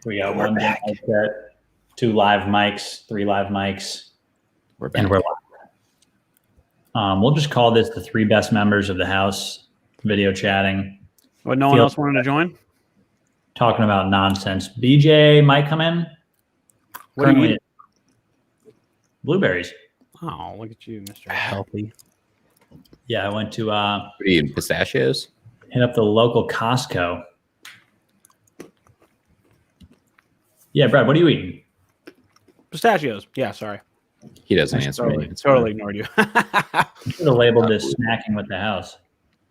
We got one mic set, 2 live mics, 3 live mics. We're back. And we're live. We'll just call this the 3 best members of the house video chatting. What, no one else wanted to join? Talking about nonsense. BJ might come in. What are you eating? Blueberries. Oh, look at you, Mr. Healthy. Yeah, I went to What are you eating, pistachios? hit up the local Costco. Yeah, Brad, what are you eating? Pistachios. Yeah, sorry. He doesn't answer me. Totally ignored you. I should have labeled this snacking with the house.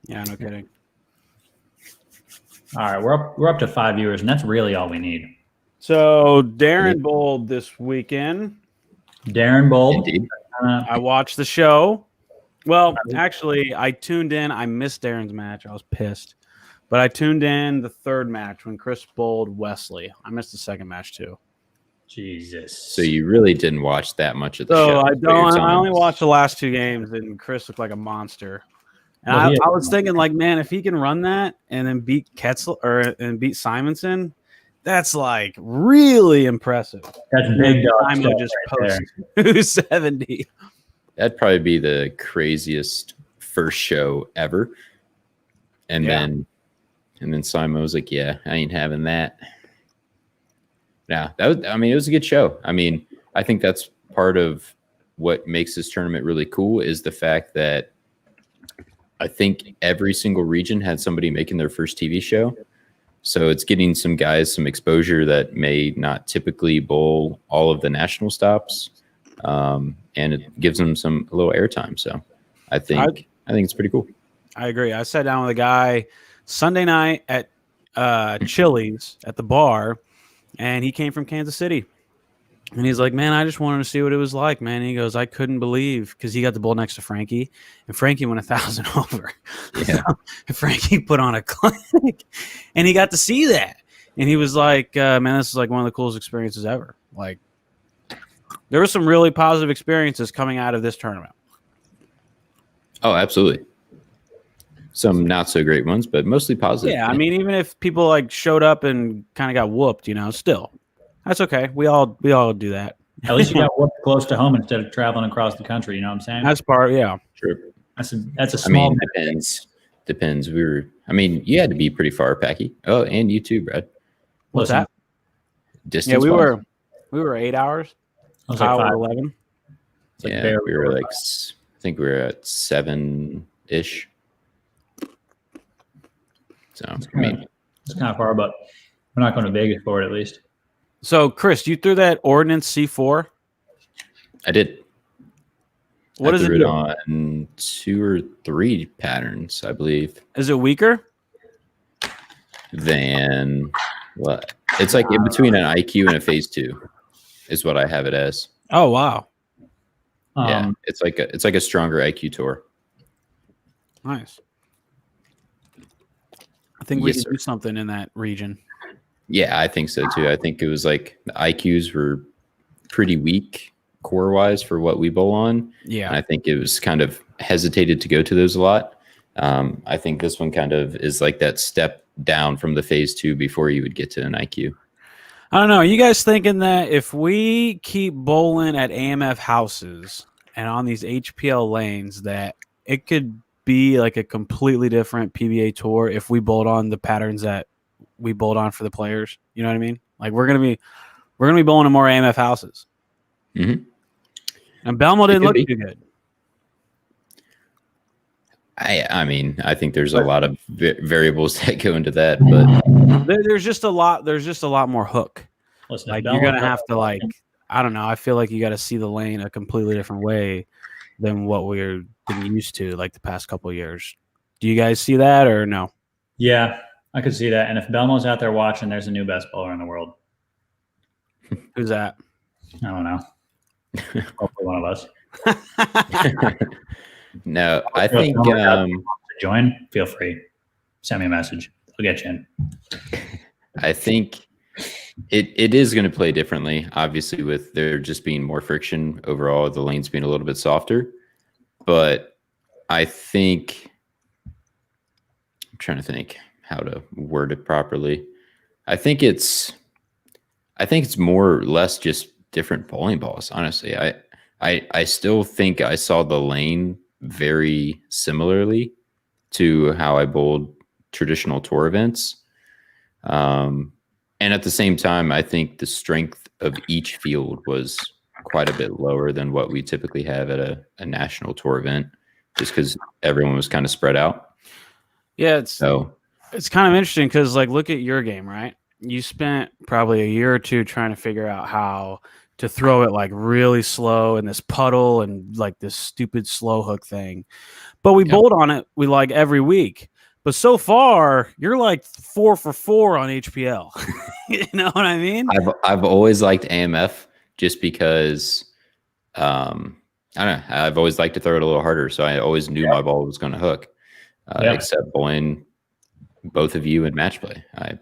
Yeah, no kidding. All right, we're up to 5 viewers, and that's really all we need. So Darren bowled this weekend. Darren bowled. Indeed. I watched the show. Well, actually, I tuned in. I missed Darren's match. I was pissed. But I tuned in the third match when Chris bowled Wesley. I missed the second match, too. Jesus. So you really didn't watch that much of the show. I only watched the last 2 games, and Chris looked like a monster. And I was thinking, like, man, if he can run that and then beat Ketzel and beat Simonson, that's like really impressive. That's big dog. I'm gonna just post 270. That'd probably be the craziest first show ever. And then Simon was like, "Yeah, I ain't having that." Yeah, it was a good show. I mean, I think that's part of what makes this tournament really cool is the fact that I think every single region had somebody making their first TV show. So it's getting some guys some exposure that may not typically bowl all of the national stops. And it gives them a little airtime. So I think it's pretty cool. I agree. I sat down with a guy Sunday night at Chili's at the bar, and he came from Kansas City. And he's like, man, I just wanted to see what it was like, man. And he goes, I couldn't believe, because he got the bowl next to Frankie, and Frankie went 1,000 over. Yeah. So Frankie put on a clinic, and he got to see that. And he was like, man, this is like one of the coolest experiences ever. Like, there were some really positive experiences coming out of this tournament. Oh, absolutely. Some not so great ones, but mostly positive. Yeah, I mean, even if people like showed up and kind of got whooped, still. That's okay. We all do that. At least you got whooped close to home instead of traveling across the country. You know what I'm saying? That's part, yeah. Sure. That's a small. Depends. You had to be pretty far, Packy. Oh, and you too, Brad. What's that? Distance. Yeah, we were 8 hours. I was like 11. Yeah, we were like, I think we were at 7-ish. So it's kind of far, but we're not going to Vegas for it, at least. So, Chris, you threw that Ordnance C4? I did. What does it do? On 2 or 3 patterns, I believe. Is it weaker than what? It's like in between an IQ and a phase 2, is what I have it as. Oh wow! Yeah, it's like a stronger IQ tour. Nice. I think we can do something in that region. Yeah, I think so too. I think it was like the IQs were pretty weak core-wise for what we bowl on. Yeah. And I think it was kind of hesitated to go to those a lot. I think this one kind of is like that step down from the phase 2 before you would get to an IQ. I don't know. Are you guys thinking that if we keep bowling at AMF houses and on these HPL lanes that it could be like a completely different PBA tour if we bowled on the patterns that we bowled on for the players? You know what I mean? Like we're gonna be bowling in more AMF houses. Mm-hmm. And Belmo didn't look too good. I mean, I think there's a lot of variables that go into that, but there's just a lot more hook. Listen, like you're gonna have to I don't know. I feel like you got to see the lane a completely different way than what we're been used to like the past couple of years. Do you guys see that or no? Yeah, I could see that. And if Belmo's out there watching, there's a new best bowler in the world. Who's that? I don't know. Hopefully one of us. No, I think join. Feel free. Send me a message. I'll get you in. I think it is going to play differently, obviously, with there just being more friction overall, the lanes being a little bit softer. But I think I'm trying to think how to word it properly. I think it's I think it's more or less just different bowling balls. Honestly, I still think I saw the lane very similarly to how I bowled traditional tour events. And at the same time, I think the strength of each field was quite a bit lower than what we typically have at a national tour event, just because everyone was kind of spread out. Yeah, So it's kind of interesting because, like, look at your game, right? You spent probably a year or two trying to figure out how to throw it like really slow in this puddle and like this stupid slow hook thing. But we bowled on it like every week. But so far, you're like 4 for 4 on HPL. You know what I mean? I've always liked AMF just because I don't know. I've always liked to throw it a little harder, so I always knew my ball was going to hook. Except bowling both of you in match play, I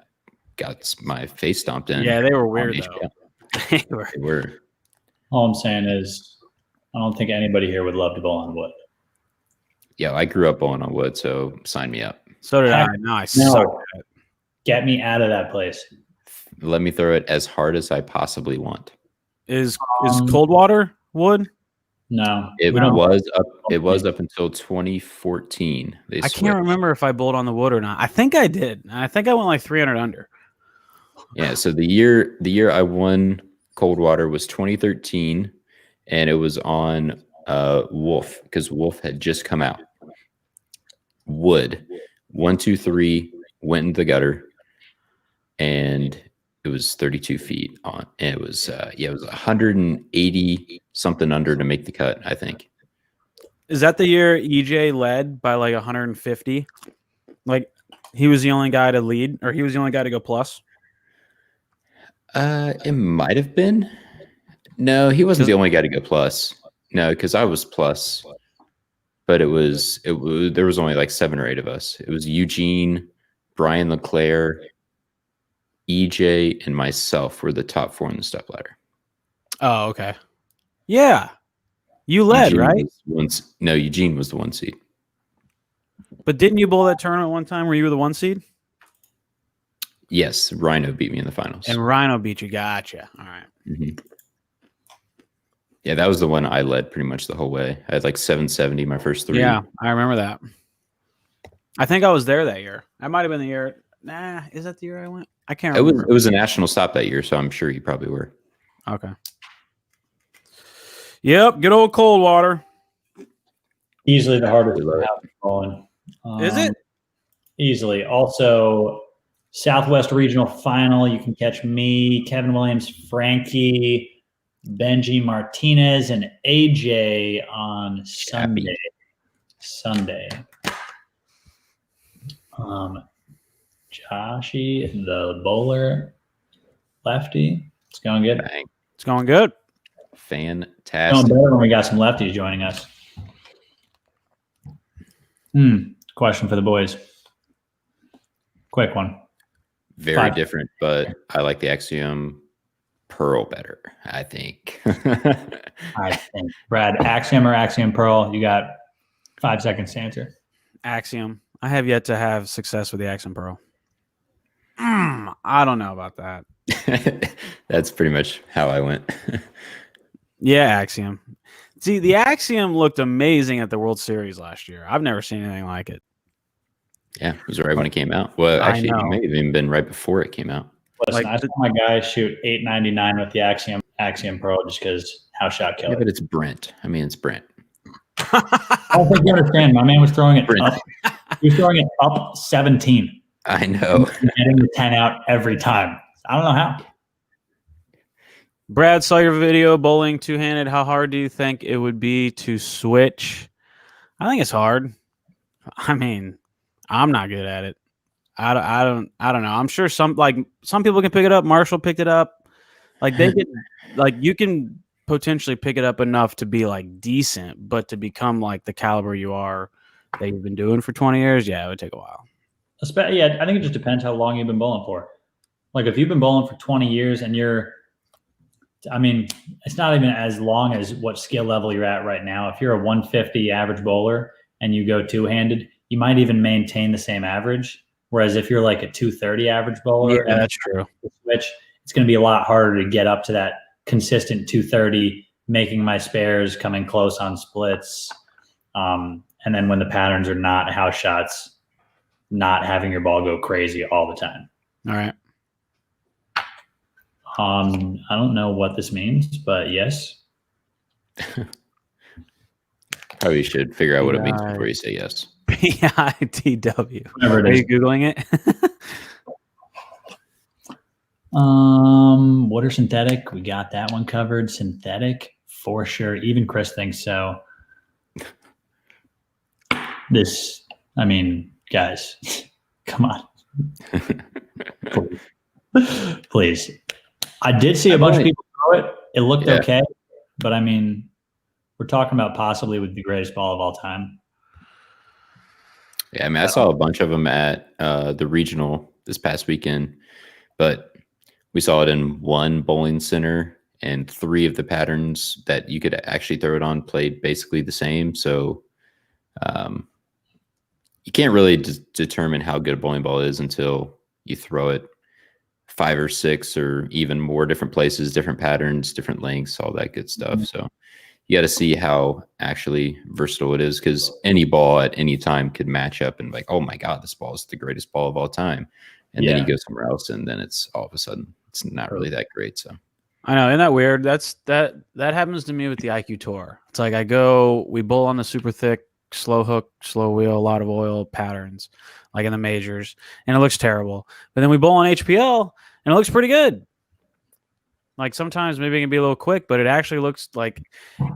got my face stomped in. Yeah, they were weird though. They were. All I'm saying is, I don't think anybody here would love to bowl on wood. Yeah, I grew up bowling on wood, so sign me up. So did I. No, I suck at it. Get me out of that place. Let me throw it as hard as I possibly want. Is cold water wood? No, it was up until 2014. I can't remember if I bowled on the wood or not. I think I did. I think I went like 300 under. Yeah, so the year I won cold water was 2013, and it was on Wolf, because Wolf had just come out. Wood 1, 2, 3 went in the gutter, and it was 32 feet on. And it was it was 180 something under to make the cut, I think. Is that the year EJ led by like 150? Like he was the only guy to lead, or he was the only guy to go plus? It might have been. No, he wasn't the only guy to go plus. No, because I was plus. But there was only like 7 or 8 of us. It was Eugene, Brian LeClaire, EJ, and myself were the top 4 in the step ladder. Oh, okay. Yeah. You led, right? Eugene was the 1 seed. But didn't you bowl that tournament one time where you were the 1 seed? Yes, Rhino beat me in the finals. And Rhino beat you. Gotcha. All right. Mm-hmm. Yeah, that was the one I led pretty much the whole way. I had like 770 my first 3. Yeah, I remember that. I think I was there that year. That might have been the year. Nah, is that the year I went? I can't remember. It was a national stop that year, so I'm sure you probably were. Okay. Yep, good old cold water. Easily the hardest bowling. Is it? Easily. Also, Southwest Regional Final. You can catch me, Kevin Williams, Frankie, Benji Martinez, and AJ on Sunday. Joshy, the bowler, lefty. It's going good. Bang. It's going good. Fantastic. It's going better when we got some lefties joining us. Question for the boys. Quick one. Very different, but I like the Axiom Pearl better, I think. I think. Brad, Axiom or Axiom Pearl? You got 5 seconds to answer. Axiom. I have yet to have success with the Axiom Pearl. I don't know about that. That's pretty much how I went. Yeah, Axiom. See, the Axiom looked amazing at the World Series last year. I've never seen anything like it. Yeah, it was right when it came out. Well, actually, it may have even been right before it came out. Listen, I saw my guys shoot 899 with the Axiom Pearl just because house shot killer. Yeah, but it's Brent. I mean, it's Brent. I don't think you understand. My man was throwing it up. He was throwing it up 17. I know. Getting the 10 out every time. I don't know how. Brad, saw your video bowling two-handed. How hard do you think it would be to switch? I think it's hard. I mean, I'm not good at it. I don't know. I'm sure some people can pick it up. Marshall picked it up. Like they can, like you can potentially pick it up enough to be like decent, but to become like the caliber you are that you've been doing for 20 years, yeah, it would take a while. Yeah, I think it just depends how long you've been bowling for. Like if you've been bowling for 20 years and it's not even as long as what skill level you're at right now. If you're a 150 average bowler and you go two-handed, you might even maintain the same average. Whereas if you're like a 230 average bowler, yeah, that's true. Switch, it's going to be a lot harder to get up to that consistent 230, making my spares, coming close on splits. And then when the patterns are not house shots, not having your ball go crazy all the time. All right. I don't know what this means, but yes. Probably should figure out what it means before you say yes. PITW. Whatever it Are is. you Googling it? What are synthetic? We got that one covered. Synthetic for sure. Even Chris thinks so. This, I mean, guys, come on. Please. I did see a bunch of people throw it. It looked okay, but I mean, we're talking about possibly with the greatest ball of all time. Yeah, I mean, I saw a bunch of them at the regional this past weekend, but we saw it in one bowling center, and 3 of the patterns that you could actually throw it on played basically the same. So you can't really determine how good a bowling ball is until you throw it 5 or 6 or even more different places, different patterns, different lengths, all that good stuff. Mm-hmm. So you got to see how actually versatile it is, because any ball at any time could match up and like, oh my God, this ball is the greatest ball of all time. And then you go somewhere else and then it's all of a sudden it's not really that great. So I know, isn't that weird? That happens to me with the IQ Tour. It's like we bowl on the super thick, slow hook, slow wheel, a lot of oil patterns, like in the majors, and it looks terrible. But then we bowl on HPL and it looks pretty good. Like sometimes maybe it can be a little quick, but it actually looks like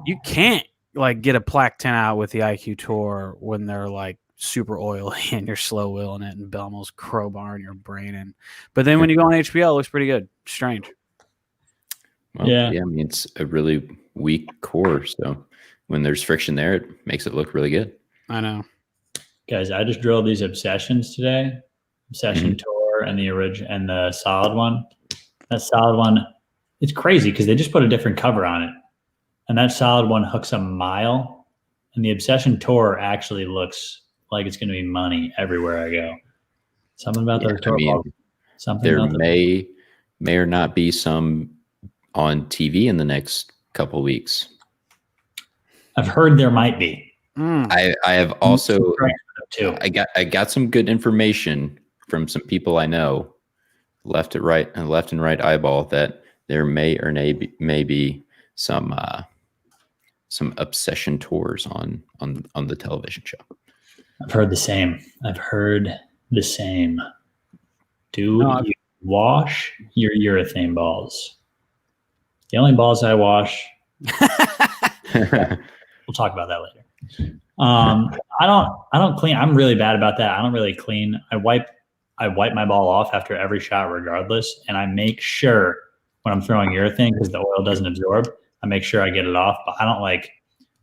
you can't like get a plaque 10 out with the IQ Tour when they're like super oily and you're slow wheeling it and Belmo's crowbar in your brain. And but then when you go on HPL, it looks pretty good. Strange. Well, yeah, I mean, it's a really weak core, so when there's friction there, it makes it look really good. I know. Guys, I just drilled these Obsessions today. Obsession Tour and the original and the solid one. That solid one, it's crazy because they just put a different cover on it. And that solid one hooks a mile. And the Obsession Tour actually looks like it's going to be money everywhere I go. Something about those tour balls. Something there about may or not be some on TV in the next couple of weeks. I've heard there might be. I have also I got some good information from some people I know, left and right eyeball, that there may be some Obsession tours on the television show. I've heard the same. Do you wash your urethane balls? The only balls I wash. We'll talk about that later. I don't clean. I'm really bad about that. I don't really clean. I wipe my ball off after every shot regardless. And I make sure when I'm throwing urethane, because the oil doesn't absorb, I make sure I get it off, but I don't like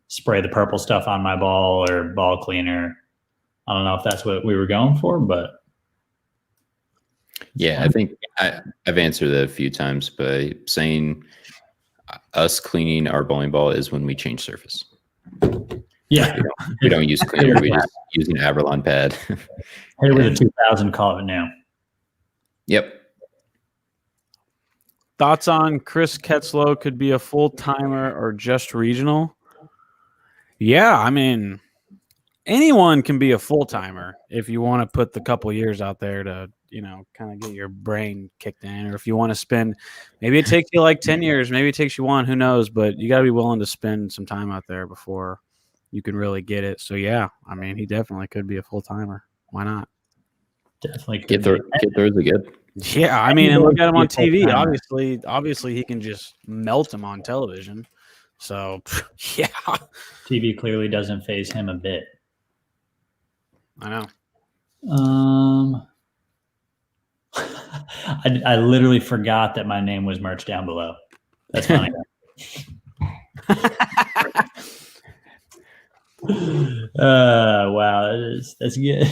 spray the purple stuff on my ball or ball cleaner. I don't know if that's what we were going for, but. Yeah, I think I've answered that a few times by saying us cleaning our bowling ball is when we change surface. Yeah. We don't use cleaner. We just use an Avalon pad. Hey, with a 2000, call it now. Yep. Thoughts on Chris Ketzlow could be a full-timer or just regional? Yeah, I mean, anyone can be a full-timer if you want to put the couple years out there to, kind of get your brain kicked in. Or if you want to spend, maybe it takes you like 10 years, maybe it takes you 1, who knows, but you got to be willing to spend some time out there before you can really get it. So, yeah, I mean, he definitely could be a full-timer. Why not? Definitely could. Get throws are good. Yeah, I mean, and look at him on TV. Obviously, he can just melt him on television. So, yeah. TV clearly doesn't faze him a bit. I know. I literally forgot that my name was merged down below. That's funny. Wow, that's good.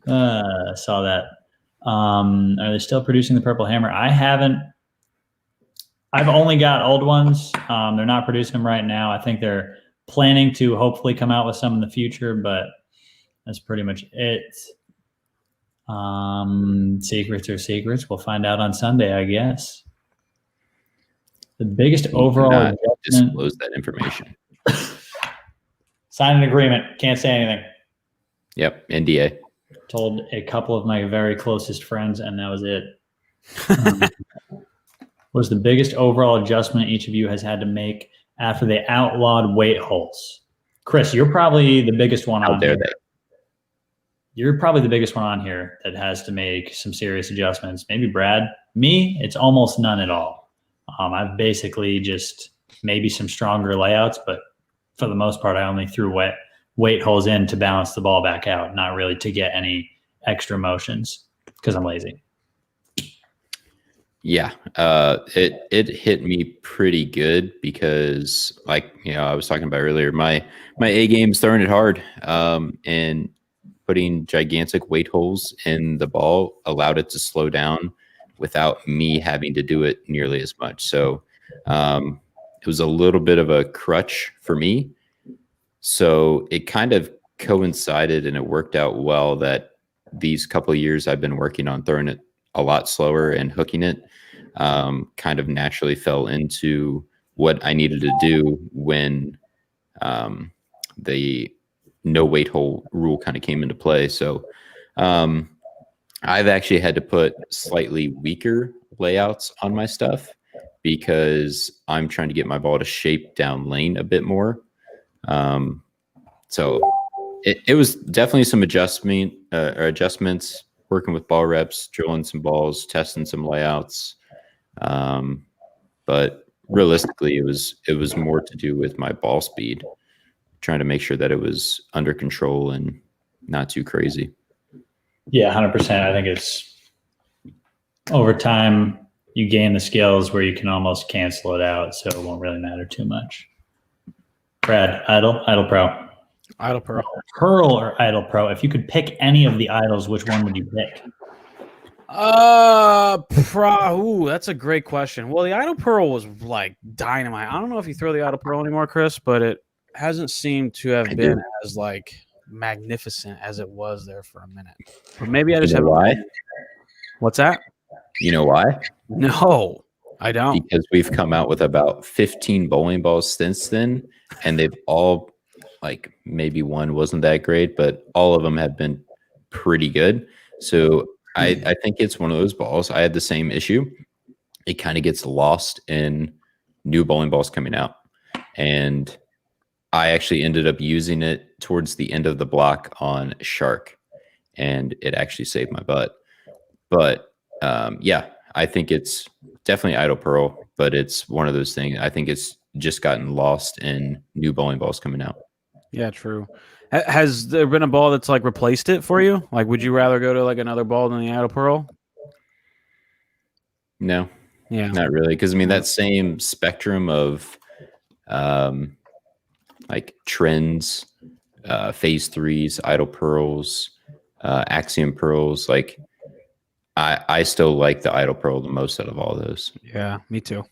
Saw that. Are they still producing the Purple Hammer? I haven't. I've only got old ones. They're not producing them right now. I think they're planning to hopefully come out with some in the future, but that's pretty much it. Secrets are secrets. We'll find out on Sunday, I guess. The biggest overall Not adjustment. disclose that information. Sign an agreement. Can't say anything. Yep, NDA. Told a couple of my very closest friends, and that was it. Was the biggest overall adjustment each of you has had to make after they outlawed weight holes? Chris, you're probably the biggest one on here. You're probably the biggest one on here that has to make some serious adjustments. Maybe Brad. Me, it's almost none at all. I've basically just maybe some stronger layouts, but for the most part, I only threw weight holes in to balance the ball back out, not really to get any extra motions because I'm lazy. Yeah, it hit me pretty good because, like, I was talking about earlier, my A game's throwing it hard, and putting gigantic weight holes in the ball allowed it to slow down without me having to do it nearly as much. So it was a little bit of a crutch for me. So it kind of coincided and it worked out well that these couple of years I've been working on throwing it a lot slower and hooking it kind of naturally fell into what I needed to do when the no weight hole rule kind of came into play. So I've actually had to put slightly weaker layouts on my stuff because I'm trying to get my ball to shape down lane a bit more. So it was definitely some adjustments, working with ball reps, drilling some balls, testing some layouts. But realistically, it was more to do with my ball speed, trying to make sure that it was under control and not too crazy. Yeah, 100%. I think it's over time you gain the skills where you can almost cancel it out, so it won't really matter too much. Brad, Idle Pro. Idle Pro. Pearl or Idle Pro? If you could pick any of the idols, which one would you pick? That's a great question. Well, the Idle Pearl was like dynamite. I don't know if you throw the Idle Pearl anymore, Chris, but it hasn't seemed to have been as like magnificent as it was there for a minute. But maybe I just have why? What's that? You know why? No, I don't. Because we've come out with about 15 bowling balls since then, and they've all, like, maybe one wasn't that great, but all of them have been pretty good. So I think it's one of those balls. I had the same issue. It kind of gets lost in new bowling balls coming out. And I actually ended up using it towards the end of the block on Shark, and it actually saved my butt. But yeah, I think it's definitely Idle Pearl, but it's one of those things. I think it's just gotten lost in new bowling balls coming out. Yeah, true. Has there been a ball that's like replaced it for you? Like, would you rather go to like another ball than the Idle Pearl? No, yeah, not really. Because I mean, that same spectrum of like trends, phase threes, Idle Pearls, Axiom Pearls, like I still like the Idle Pearl the most out of all those. Yeah, me too.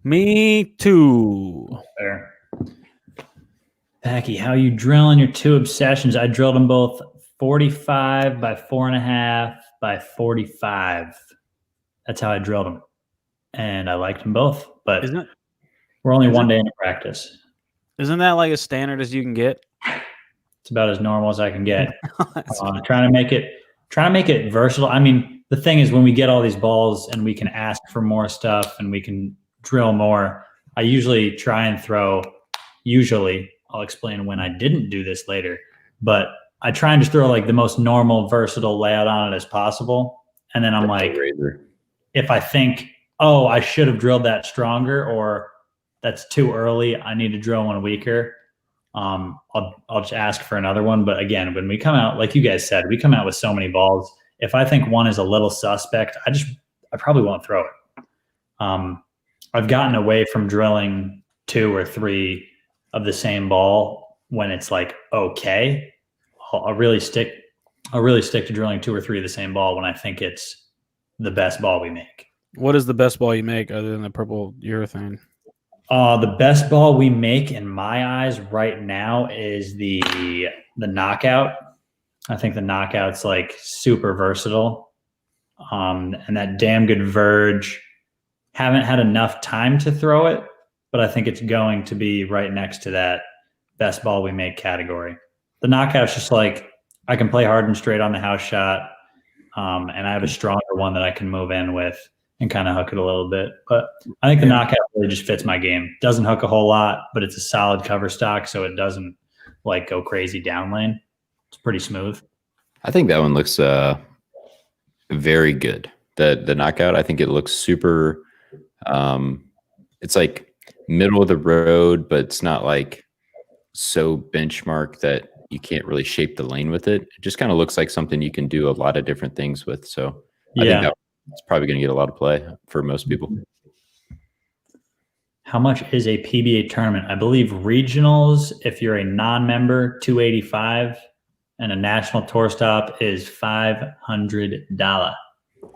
Me too. Fair. Packy, how you drilling your two obsessions? I drilled them both 45 by 4.5 by 45. That's how I drilled them. And I liked them both, but we're only one day into practice. Isn't that like as standard as you can get? It's about as normal as I can get. Trying to make it versatile. I mean, the thing is, when we get all these balls and we can ask for more stuff and we can drill more, I usually try and throw, I'll explain when I didn't do this later, but I try and just throw like the most normal, versatile layout on it as possible. And then I'm like, if I think, oh, I should have drilled that stronger, or that's too early, I need to drill one weaker, I'll just ask for another one. But again, when we come out, like you guys said, we come out with so many balls. If I think one is a little suspect, I probably won't throw it. I've gotten away from drilling 2 or 3 of the same ball when it's like okay. I'll really stick to drilling 2 or 3 of the same ball when I think it's the best ball we make. What is the best ball you make other than the purple urethane? The best ball we make in my eyes right now is the knockout. I think the knockout's like super versatile. And that damn good verge. Haven't had enough time to throw it, but I think it's going to be right next to that best ball we make category. The knockout's just like I can play hard and straight on the house shot, and I have a stronger one that I can move in with and kind of hook it a little bit. But I think the knockout really just fits my game. Doesn't hook a whole lot, but it's a solid cover stock, so it doesn't like go crazy down lane. It's pretty smooth. I think that one looks very good. The knockout, I think it looks super. It's like middle of the road, but it's not like so benchmark that you can't really shape the lane with it. It just kind of looks like something you can do a lot of different things with. So I think that's probably going to get a lot of play for most people. How much is a PBA tournament? I believe regionals, if you're a non-member, $285, and a national tour stop is $500.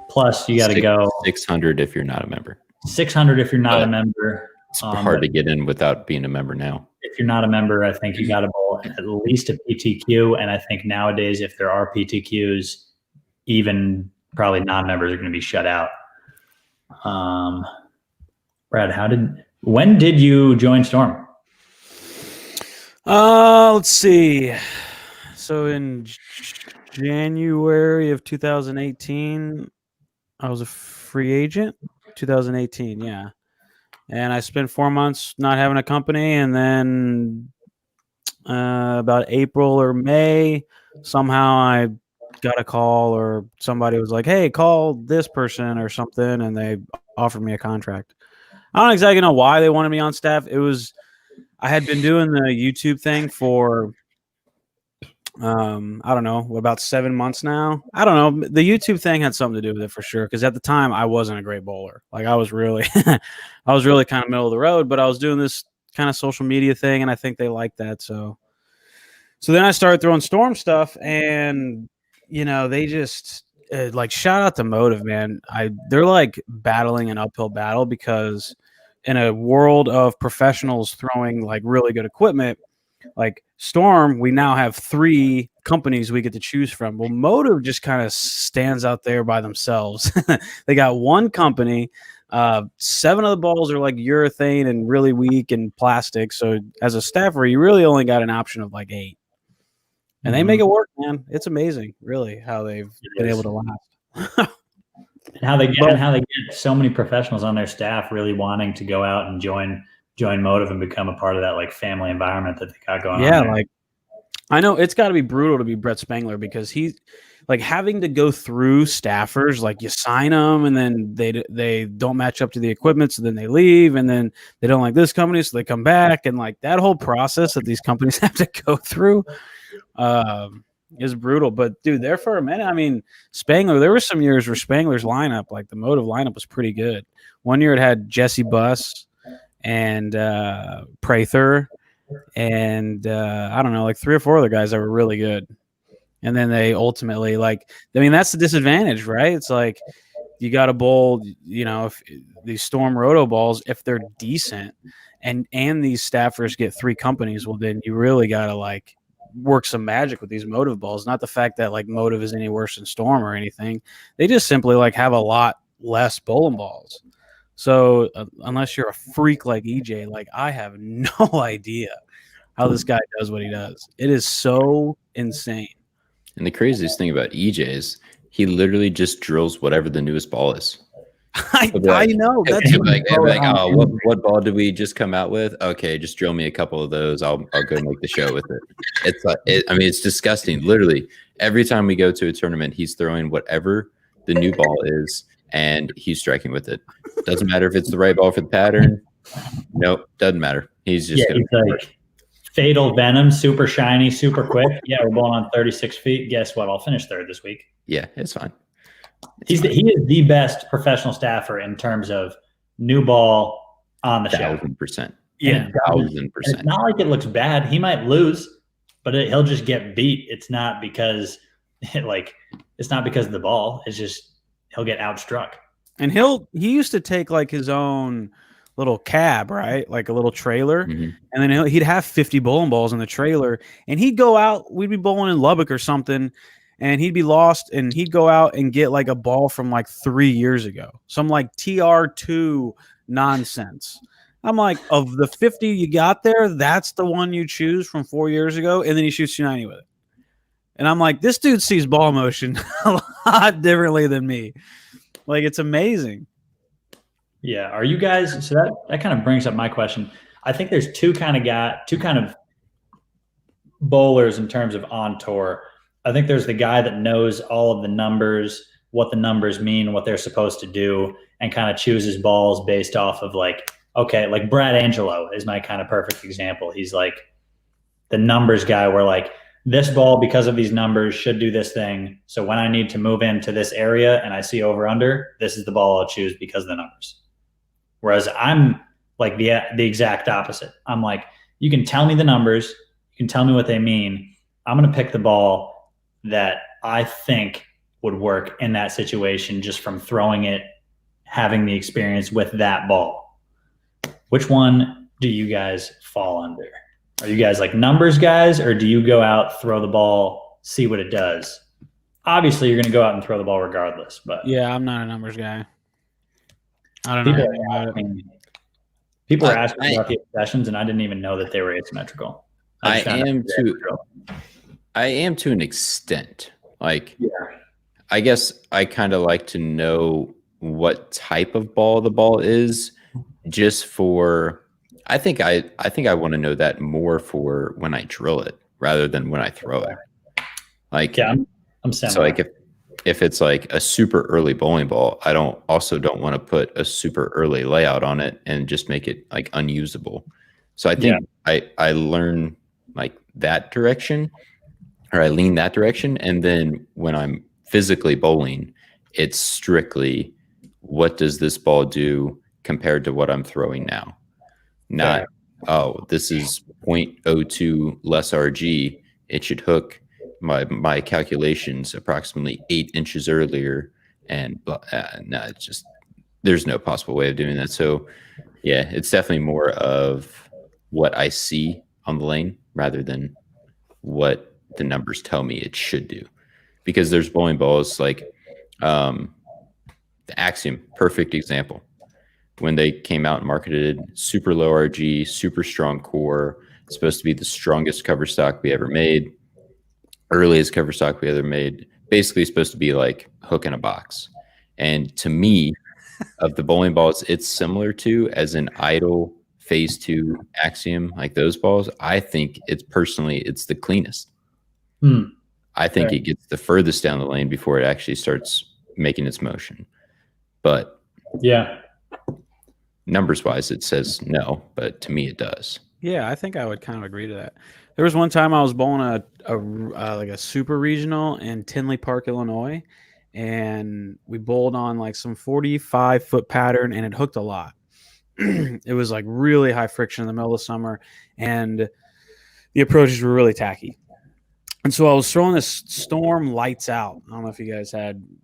Plus, you got to go $600 if you're not a member. $600 if you're not a member. It's hard to get in without being a member now. If you're not a member, I think you got to bowl at least a PTQ, and I think nowadays, if there are PTQs, even probably non-members are going to be shut out. Brad, when did you join Storm? Let's see. So in January of 2018, I was a free agent. 2018, yeah. And I spent 4 months not having a company, and then about April or May, somehow I got a call or somebody was like, hey, call this person or something, and they offered me a contract. I don't exactly know why they wanted me on staff. I had been doing the YouTube thing for I don't know, about 7 months now. I don't know. The YouTube thing had something to do with it for sure. Because at the time I wasn't a great bowler. Like I was really, kind of middle of the road, but I was doing this kind of social media thing. And I think they liked that. So then I started throwing Storm stuff and, they just like shout out to Motive, man. They're like battling an uphill battle because in a world of professionals throwing like really good equipment, like Storm, we now have 3 companies we get to choose from. Well, Motive just kind of stands out there by themselves. They got one company. 7 of the balls are like urethane and really weak and plastic. So as a staffer, you really only got an option of like 8. And they make it work, man. It's amazing, really, how they've been able to last. And how they get so many professionals on their staff really wanting to go out and join Motive and become a part of that like family environment that they got going on. Yeah, like I know it's got to be brutal to be Brett Spangler because he's like having to go through staffers. Like you sign them and then they don't match up to the equipment, so then they leave, and then they don't like this company, so they come back, and like that whole process that these companies have to go through is brutal. But dude, there for a minute, I mean, Spangler. There were some years where Spangler's lineup, like the Motive lineup, was pretty good. One year it had Jesse Buss and Prather and I don't know, like 3 or 4 other guys that were really good. And then they ultimately that's the disadvantage, right? It's like you got to bowl, if these Storm Roto balls, if they're decent and these staffers get 3 companies, well, then you really got to like work some magic with these Motive balls. Not the fact that like Motive is any worse than Storm or anything. They just simply like have a lot less bowling balls. So unless you're a freak like EJ, like I have no idea how this guy does what he does. It is so insane. And the craziest thing about EJ is he literally just drills whatever the newest ball is. I know. That's what ball did we just come out with? Okay, just drill me a couple of those. I'll go make the show with it. It's like it's disgusting. Literally, every time we go to a tournament, he's throwing whatever the new ball is, and he's striking with it. Doesn't matter if it's the right ball for the pattern. Nope, doesn't matter. He's just like Fatal Venom, super shiny, super quick. Yeah, we're bowling on 36 feet. Guess what? I'll finish 3rd this week. Yeah, it's fine. He is the best professional staffer in terms of new ball on the show. 1,000%. Yeah, 1,000%. It's not like it looks bad. He might lose, but he'll just get beat. It's not because it's not because of the ball. It's just he'll get outstruck. And he used to take like his own little cab, right? Like a little trailer. Mhm. And then he'd have 50 bowling balls in the trailer. And he'd go out, we'd be bowling in Lubbock or something, and he'd be lost, and he'd go out and get like a ball from like 3 years ago. Some like TR2 nonsense. I'm like, of the 50 you got there, that's the one you choose from 4 years ago, and then he shoots 290 with it. And I'm like, this dude sees ball motion a lot differently than me. Like, it's amazing. Yeah. Are you guys? So that kind of brings up my question. I think there's two kind of bowlers in terms of on tour. I think there's the guy that knows all of the numbers, what the numbers mean, what they're supposed to do, and kind of chooses balls based off of like, okay, like Brad Angelo is my kind of perfect example. He's like the numbers guy where like this ball, because of these numbers, should do this thing. So when I need to move into this area and I see over under, this is the ball I'll choose because of the numbers. Whereas I'm like the exact opposite. I'm like, you can tell me the numbers, you can tell me what they mean. I'm going to pick the ball that I think would work in that situation just from throwing it, having the experience with that ball. Which one do you guys fall under? Are you guys like numbers guys, or do you go out, throw the ball, see what it does? Obviously, you're going to go out and throw the ball regardless. But yeah, I'm not a numbers guy. I don't know anything about it. People are asking about the obsessions, and I didn't even know that they were asymmetrical. I am to an extent. Like, yeah. I guess I kind of like to know what type of ball the ball is, just for. I think I want to know that more for when I drill it rather than when I throw it. Like, yeah, I'm similar. So like if it's like a super early bowling ball, I don't want to put a super early layout on it and just make it like unusable. So I think I learn like that direction, or I lean that direction. And then when I'm physically bowling, it's strictly what does this ball do compared to what I'm throwing now? Not, this is 0.02 less RG. It should hook my calculations approximately 8 inches earlier. And no, it's just, there's no possible way of doing that. So yeah, it's definitely more of what I see on the lane rather than what the numbers tell me it should do. Because there's bowling balls like the Axiom, perfect example. When they came out and marketed super low RG, super strong core, it's supposed to be the strongest cover stock we ever made, earliest cover stock we ever made, basically supposed to be like hook in a box. And to me, of the bowling balls it's similar to as an idle phase 2 Axiom, like those balls, I think it's the cleanest. I think it gets the furthest down the lane before it actually starts making its motion. But yeah, numbers wise, it says no, but to me it does. Yeah, I think I would kind of agree to that. There was one time I was bowling a super regional in Tinley Park, Illinois, and we bowled on like some 45-foot pattern, and it hooked a lot. It was like really high friction in the middle of summer, and the approaches were really tacky. And so I was throwing this Storm Lights Out. I don't know if you guys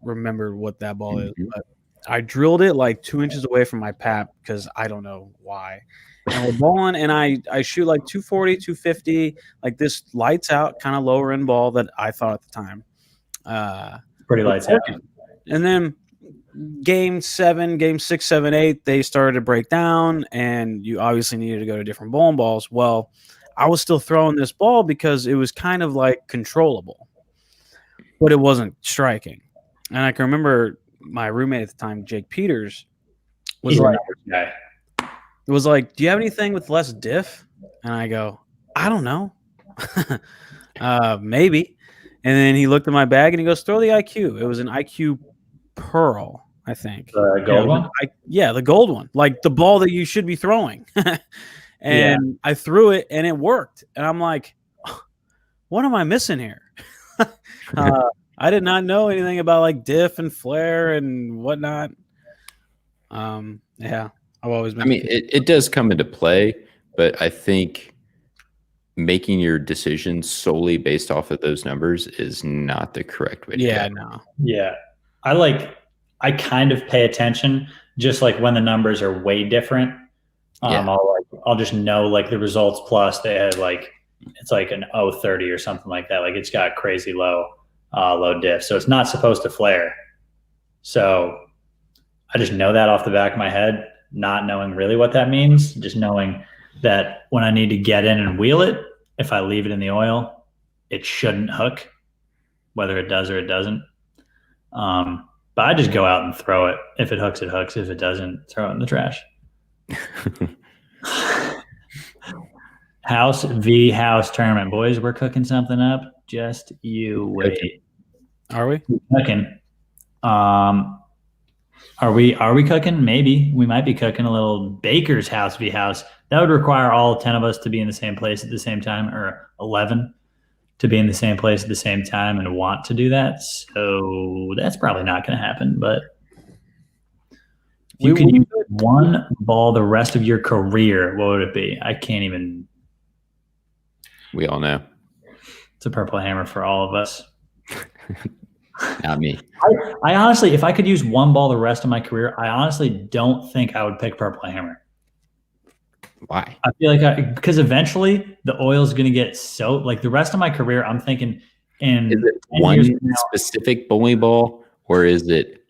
remember what that ball is, but I drilled it like 2 inches away from my pap because I don't know why. And we're bowling, and I shoot like 240, 250, like this lights out kind of lower end ball that I thought at the time. Pretty lights out. And then game 6, 7, 8, they started to break down, and you obviously needed to go to different bowling balls. Well, I was still throwing this ball because it was kind of like controllable, but it wasn't striking. And I can remember my roommate at the time, Jake Peters, was like, do you have anything with less diff? And I go, I don't know. Maybe. And then he looked at my bag and he goes, throw the IQ. It was an IQ Pearl, I think. The gold one? The gold one. Like the ball that you should be throwing. And I threw it and it worked. And I'm like, what am I missing here? I did not know anything about like diff and flare and whatnot. Yeah, I've always been. I mean, it does come into play, but I think making your decisions solely based off of those numbers is not the correct way to go. No. Yeah. I kind of pay attention just like when the numbers are way different. Yeah. I'll just know like the results plus they had like it's like an 030 or something like that. Like it's got crazy low diff, so it's not supposed to flare. So I just know that off the back of my head, not knowing really what that means, just knowing that when I need to get in and wheel it, if I leave it in the oil, it shouldn't hook, whether it does or it doesn't. But I just go out and throw it. If it hooks, it hooks. If it doesn't, throw it in the trash. House v. House tournament. Boys, we're cooking something up. Just you wait. Are we? We're cooking. Are we cooking? Maybe. We might be cooking a little Baker's House v. House. That would require all 10 of us to be in the same place at the same time, or 11 to be in the same place at the same time and want to do that. So that's probably not going to happen. But if you could use one ball the rest of your career, what would it be? I can't even. We all know. It's a purple hammer for all of us. Not me. I honestly, if I could use one ball the rest of my career, I honestly don't think I would pick purple hammer. Why? I feel like because eventually the oil is going to get so like the rest of my career. I'm thinking, is it one specific bowling ball or is it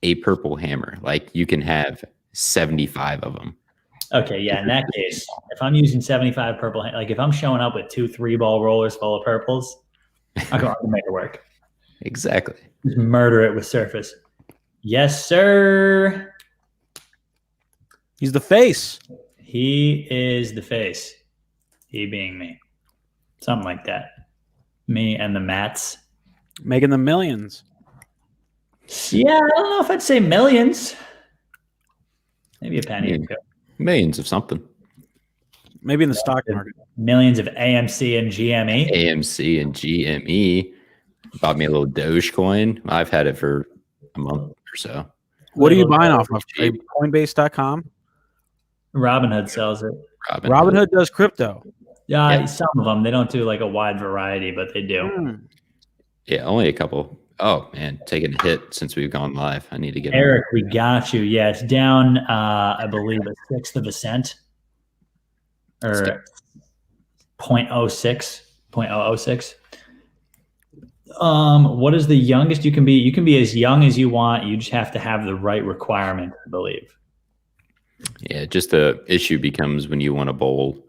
a purple hammer? Like you can have 75 of them. Okay, yeah. In that case, if I'm using 75 purple, like if I'm showing up with 2 3-ball rollers full of purples, I can make it work. Exactly. Just murder it with surface. Yes, sir. He's the face. He is the face. He being me. Something like that. Me and the mats. Making the millions. Yeah, I don't know if I'd say millions. Maybe a penny. Millions of something. Maybe in the stock market. Millions of AMC and GME. AMC and GME. Bought me a little Dogecoin. I've had it for a month or so. What are you buying off of? Coinbase.com? Robinhood sells it. Robinhood does crypto. Yeah, some of them. They don't do like a wide variety, but they do. Yeah, only a couple. Oh, man, taking a hit since we've gone live. I need to get Eric, we got you. Yeah, it's down, I believe, a sixth of a cent. Or 0.06. 0.006. What is the youngest you can be? You can be as young as you want. You just have to have the right requirement, I believe. Yeah, just the issue becomes when you want to bowl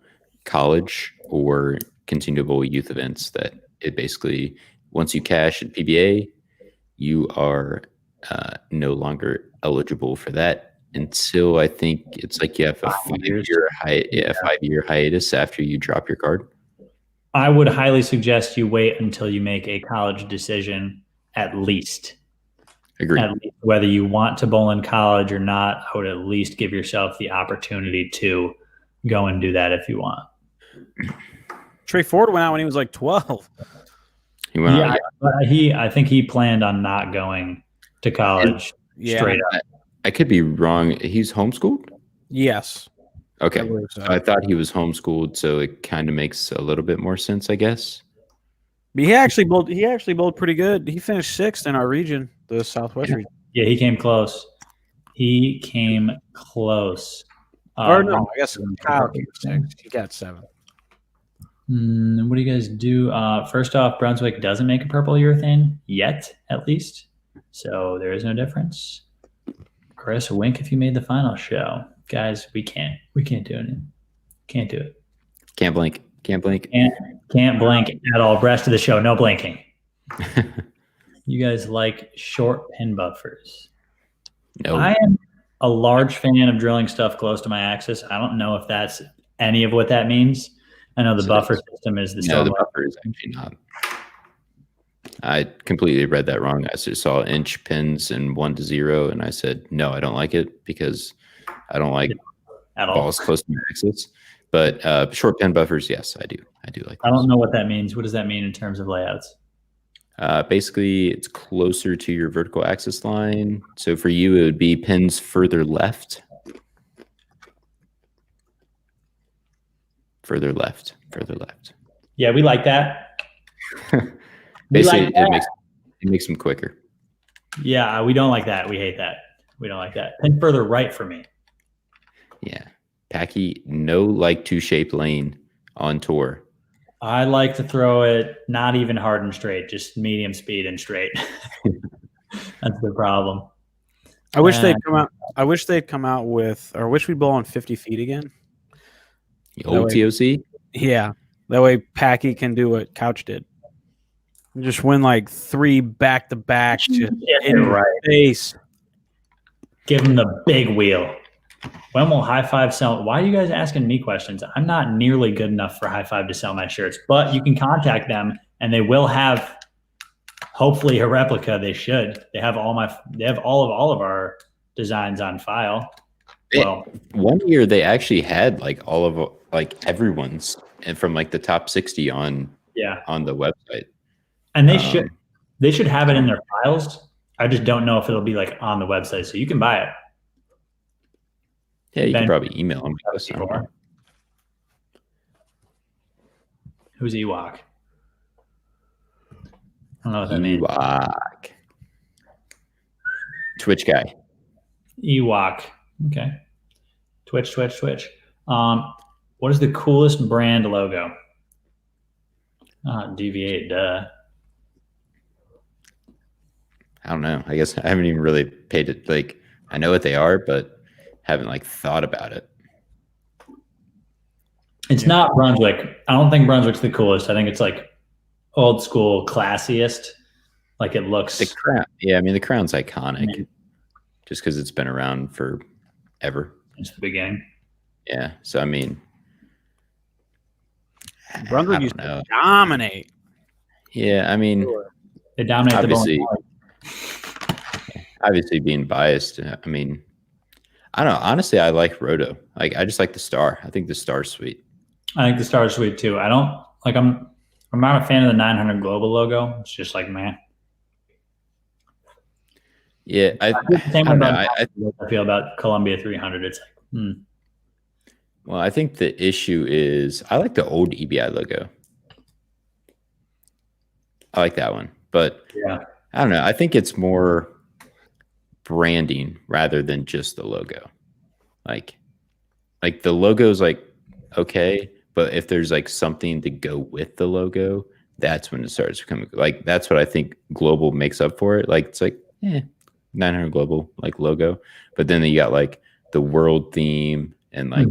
college or continue to bowl youth events that it basically, once you cash at PBA, you are no longer eligible for that until I think it's like you have a 5-year hiatus after you drop your card. I would highly suggest you wait until you make a college decision at least. Agree. Whether you want to bowl in college or not, I would at least give yourself the opportunity to go and do that if you want. Trey Ford went out when he was like 12. He went out. But I think he planned on not going to college straight up. I could be wrong. He's homeschooled? Yes. Okay. I thought he was homeschooled, so it kind of makes a little bit more sense, I guess. But he actually bowled pretty good. He finished 6th in our region, the Southwest region. Yeah, he came close. He came close. Or no, I guess Kyle came 6th. He got 7th. What do you guys do? First off, Brunswick doesn't make a purple urethane yet, at least. So there is no difference. Chris, wink if you made the final show. Guys, we can't do it. Can't do it. Can't blink. Can't blink. Can't blink at all. Rest of the show, no blinking. You guys like short pin buffers? No. I am a large fan of drilling stuff close to my axis. I don't know if that's any of what that means. I know the buffer system is the same. No, the buffer is actually not. I completely read that wrong. I just saw inch pins and 1 to 0, and I said, no, I don't like it because I don't like balls close to my axis. But short pin buffers, yes, I do. I do like those. I don't know what that means. What does that mean in terms of layouts? Basically, it's closer to your vertical axis line. So for you, it would be pins further left. Further left. Yeah, we like that. Basically, it makes them quicker. Yeah, we don't like that. We hate that. We don't like that. Pin further right for me. Yeah. Packy, no like two shaped lane on tour. I like to throw it not even hard and straight, just medium speed and straight. That's the problem. I wish they'd come out. I wish they'd come out with, or wish we'd bowl on 50 feet again. The old TOC? Yeah. That way Packy can do what Couch did. Just win like 3 back-to-back. Just in right. Face. Give him the big wheel. When will High Five sell? Why are you guys asking me questions? I'm not nearly good enough for High Five to sell my shirts, but you can contact them and they will have hopefully a replica. They should. They have all of our designs on file. Well, one year they actually had like all of like everyone's and from like the top 60 on the website. And they should have it in their files. I just don't know if it'll be like on the website, so you can buy it. Yeah, you can probably email them. Who's Ewok? I don't know what that means. Ewok. Twitch guy. Ewok. Okay. Twitch. What is the coolest brand logo? Deviate, duh. I don't know. I guess I haven't even really paid it. Like, I know what they are, but haven't like thought about it. It's not Brunswick. I don't think Brunswick's the coolest. I think it's like old school, classiest. Like it looks. The crown. Yeah, I mean the crown's iconic, just because it's been around forever. Since the beginning. Yeah. So I mean, Brunswick used to dominate. Yeah, I mean, they dominate obviously, the ball. Obviously, being biased. I mean, I don't know. Honestly, I like Roto. Like, I just like the star. I think the star's sweet. I think the star's sweet too. I don't like. I'm not a fan of the 900 global logo. It's just like, man. Yeah, I feel about Columbia 300. It's like, Well, I think the issue is I like the old EBI logo. I like that one, but I don't know. I think it's more branding rather than just the logo. Like the logo's like okay, but if there's like something to go with the logo, that's when it starts becoming like that's what I think global makes up for it. Like it's like 900 global like logo, but then you got like the world theme and like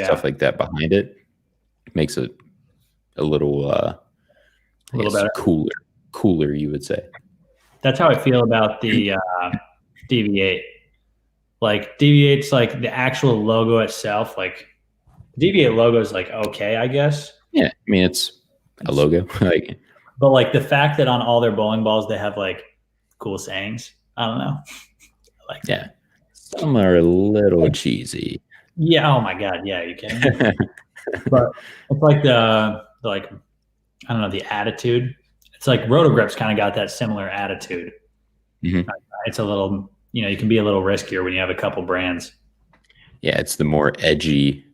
stuff like that behind it makes it a little better, cooler you would say. That's how I feel about the DV8. Like DV8's like the actual logo itself. Like DV8 logo is like okay, I guess. Yeah, I mean it's a logo. Like, but like the fact that on all their bowling balls they have like cool sayings. I don't know. Like some are a little cheesy. Yeah. Oh my god. Yeah. You can. But it's like the like I don't know the attitude. It's like Rotogrip's kind of got that similar attitude. Mm-hmm. It's a little, you can be a little riskier when you have a couple brands. Yeah, it's the more edgy,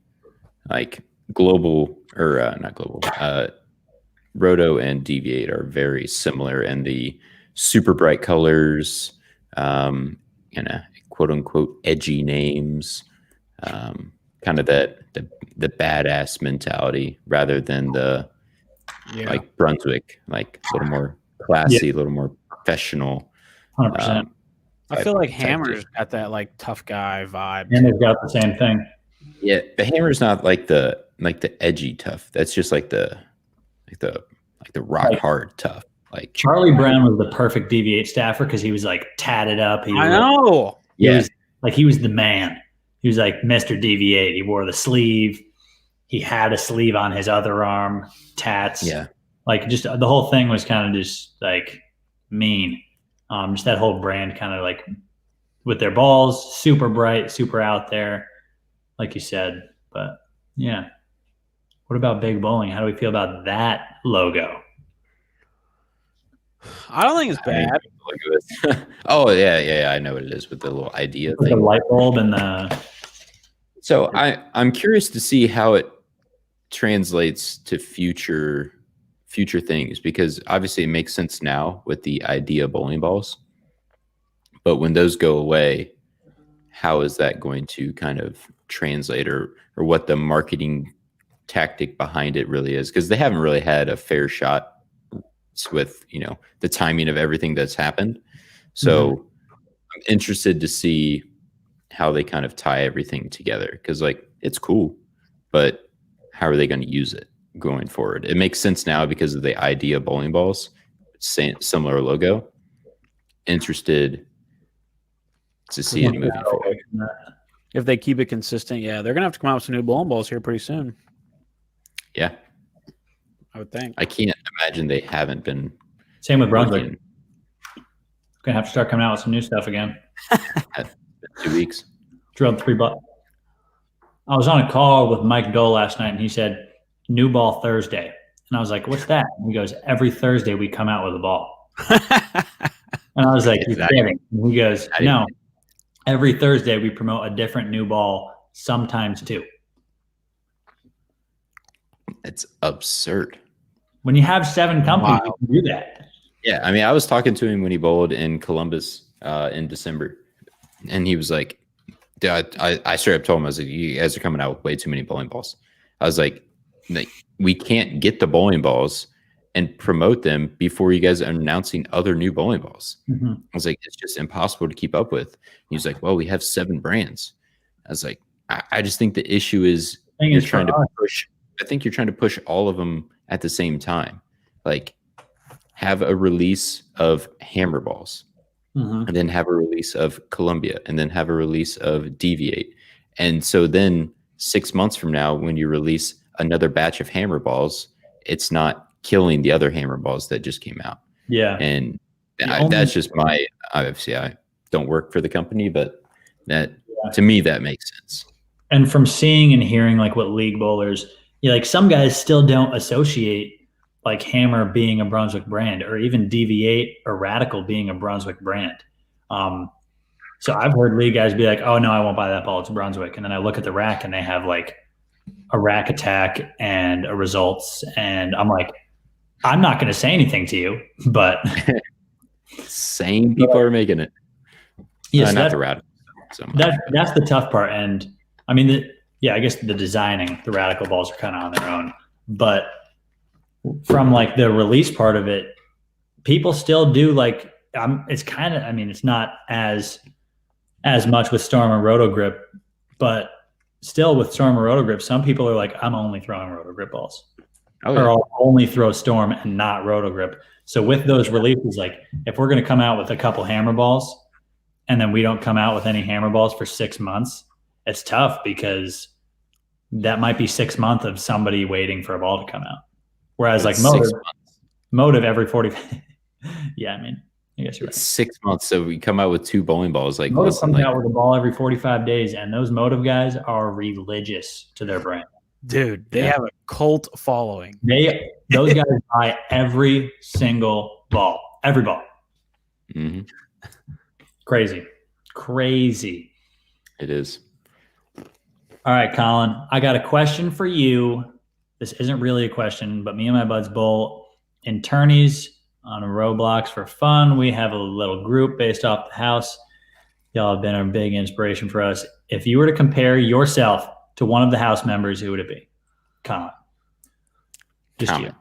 like global or not global. Roto and Deviate are very similar in the super bright colors, quote unquote edgy names, kind of that the badass mentality rather than the like Brunswick, like a little more classy, a little more professional. 100%. I feel like Hammer's got that like tough guy vibe. And they've got the same thing. Yeah, the Hammer's not like the edgy tough. That's just like the rock hard tough. Like Charlie Brown was the perfect DV8 staffer because he was like tatted up. I know. He was the man. He was like Mr. DV8. He wore the sleeve. He had a sleeve on his other arm, tats. Yeah. Like just the whole thing was kind of just like mean. Just that whole brand kind of like with their balls, super bright, super out there, like you said. But yeah. What about Big Bowling? How do we feel about that logo? I don't think it's bad. Oh yeah. I know what it is with the little idea with thing. The light bulb and the. So I'm curious to see how it translates to future things, because obviously it makes sense now with the idea bowling balls, but when those go away, how is that going to kind of translate or what the marketing tactic behind it really is, because they haven't really had a fair shot with, you know, the timing of everything that's happened. So I'm interested to see how they kind of tie everything together, because like it's cool, but how are they going to use it going forward? It makes sense now because of the idea bowling balls, similar logo. Interested to see it moving forward. If they keep it consistent, yeah, they're gonna have to come out with some new bowling balls here pretty soon. Yeah, I would think. I can't imagine they haven't been. Same with Brunswick. Gonna have to start coming out with some new stuff again. 2 weeks. Drilled $3. I was on a call with Mike Dole last night, and he said new ball Thursday, and I was like, "What's that?" And he goes, "Every Thursday we come out with a ball." And I was like, "You're kidding?" And he goes, "No, every Thursday we promote a different new ball, sometimes two." It's absurd. When you have 7 companies, you can do that. Yeah, I mean, I was talking to him when he bowled in Columbus in December, and he was like, I straight up told him, I was like, you guys are coming out with way too many bowling balls. I was like, we can't get the bowling balls and promote them before you guys are announcing other new bowling balls. I was like, it's just impossible to keep up with. He's like, well, we have 7 brands. I was like, I just think the issue is you're trying to push. I think you're trying to push all of them at the same time. Like, have a release of hammer balls, and then have a release of Columbia, and then have a release of Deviate. And so then 6 months from now, when you release another batch of hammer balls, it's not killing the other hammer balls that just came out. Yeah. And that's just my, obviously I don't work for the company, but that to me, that makes sense. And from seeing and hearing like what league bowlers, like some guys still don't associate like Hammer being a Brunswick brand, or even Deviate or Radical being a Brunswick brand. So I've heard league guys be like, "Oh no, I won't buy that ball. It's Brunswick." And then I look at the rack and they have like a Rack Attack and a Results, and I'm like, I'm not going to say anything to you, but same people are making it. Yes, not the Radical. That's the tough part, and I mean, I guess the designing, the Radical balls are kind of on their own, but from like the release part of it, people still do like, it's kind of, I mean, it's not as much with Storm and Roto Grip, but still with Storm and Roto Grip, some people are like, I'm only throwing Roto Grip balls, or I'll only throw Storm and not Roto Grip. So with those releases, like if we're going to come out with a couple hammer balls and then we don't come out with any hammer balls for 6 months, it's tough, because that might be 6 months of somebody waiting for a ball to come out. Whereas like Motive every 40. Yeah, I mean, I guess you're right. 6 months. So we come out with 2 bowling balls. Like Motive comes out with a ball every 45 days, and those Motive guys are religious to their brand. Dude, they have a cult following. Those guys buy every single ball, every ball. Crazy. It is. All right, Colin, I got a question for you. This isn't really a question, but me and my buds bowl in tourneys on Roblox for fun. We have a little group based off the house. Y'all have been a big inspiration for us. If you were to compare yourself to one of the house members, who would it be? Colin. Just you.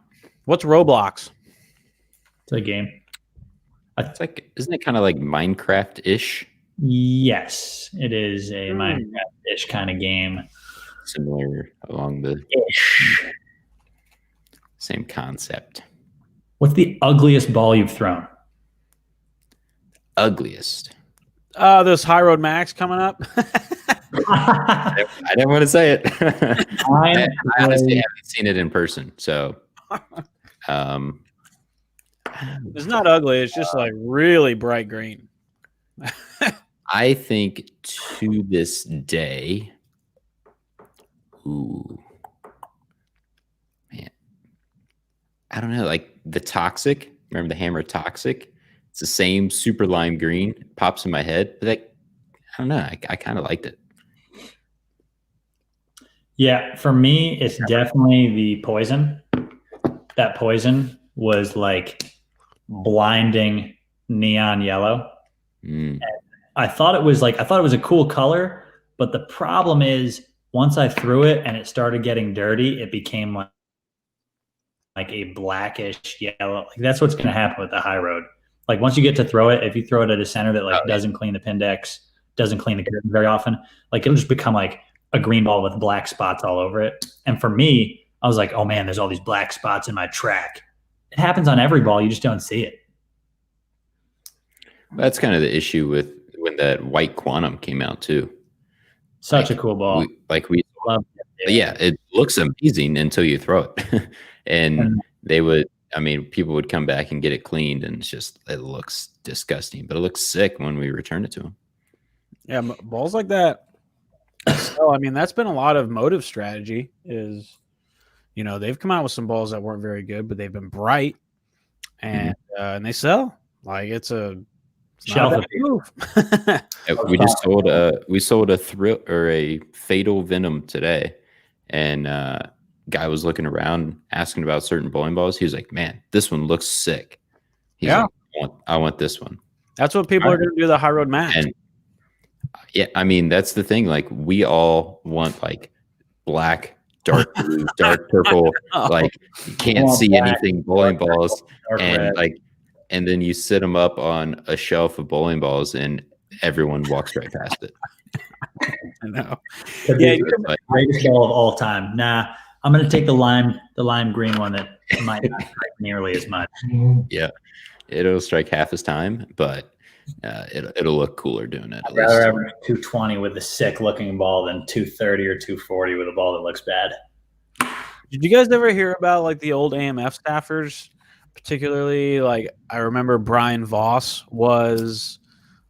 What's Roblox? It's a game. It's like, isn't it kind of like Minecraft-ish? Yes, it is a Minecraft-ish kind of game. Similar along the same concept. What's the ugliest ball you've thrown? Ugliest. This High Road Max coming up. I didn't want to say it. I honestly haven't seen it in person, so it's not ugly. It's just like really bright green. I think to this day, ooh, man, I don't know. Like the Toxic, remember the Hammer Toxic? It's the same super lime green. It pops in my head, but like, I don't know. I kind of liked it. Yeah, for me, it's definitely the Poison. That Poison was like blinding neon yellow. And I thought it was a cool color, But the problem is once I threw it and it started getting dirty, it became like a blackish yellow. Like that's what's going to happen with the high road. Like once you get to throw it, if you throw it at a center that like doesn't clean the Pindex, doesn't clean the curtain very often, like it'll just become like a green ball with black spots all over it. And for me, I was like, oh man, there's all these black spots in my track. It happens on every ball. You just don't see it. That's kind of the issue with when that white quantum came out too. Such a cool ball. We love it. Yeah, it looks amazing until you throw it. And they would, I mean, people would come back and get it cleaned, and it looks disgusting, but it looks sick when we return it to them. Yeah, balls like that. So, I mean, that's been a lot of Motive strategy is, you know, they've come out with some balls that weren't very good, but they've been bright and they sell. Like it's shelf move. We sold a thrill or a fatal venom today, and guy was looking around asking about certain bowling balls. He was like, man, this one looks sick. He's like, I want this one. That's what people are going to do the high road match. And yeah, I mean, that's the thing. Like we all want like black, dark blue, dark purple, like you can't see anything bowling balls. And like, and then you sit them up on a shelf of bowling balls and everyone walks right past it. I know. Yeah, greatest ball of all time. Nah, I'm going to take the lime green one that might not strike nearly as much. Yeah, it'll strike half as time, but it'll look cooler doing it. I'd rather have 220 with a sick looking ball than 230 or 240 with a ball that looks bad. Did you guys ever hear about like the old AMF staffers? Particularly, like I remember Brian Voss was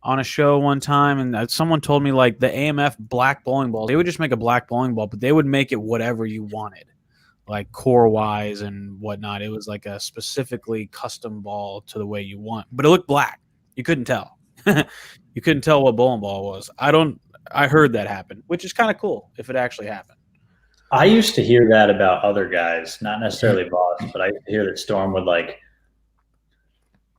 on a show one time, and someone told me like the AMF black bowling ball, they would just make a black bowling ball, but they would make it whatever you wanted, like core wise and whatnot. It was like a specifically custom ball to the way you want, but it looked black. You couldn't tell. You couldn't tell what bowling ball was. I heard that happen, which is kind of cool if it actually happened. I used to hear that about other guys, not necessarily Voss, but I used to hear that Storm would like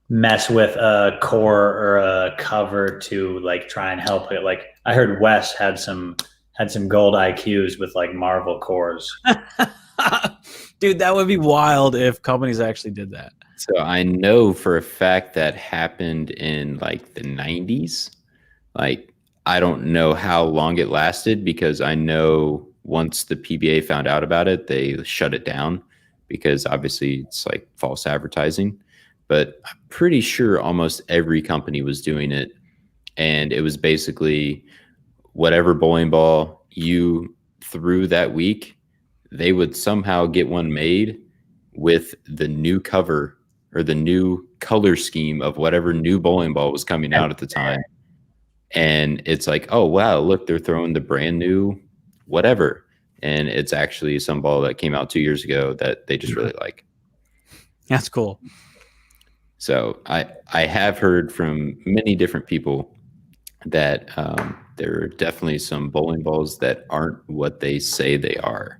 mess with a core or a cover to like try and help it. Like I heard Wes had some gold IQs with like Marvel cores. Dude, that would be wild if companies actually did that. So I know for a fact that happened in like the 90s. Like I don't know how long it lasted because I know once the PBA found out about it, they shut it down because obviously it's like false advertising. But I'm pretty sure almost every company was doing it. And it was basically whatever bowling ball you threw that week, they would somehow get one made with the new cover or the new color scheme of whatever new bowling ball was coming out at the time. And it's like, oh, wow, look, they're throwing the brand new whatever. And it's actually some ball that came out 2 years ago that they just really like. That's cool. So I have heard from many different people that there are definitely some bowling balls that aren't what they say they are.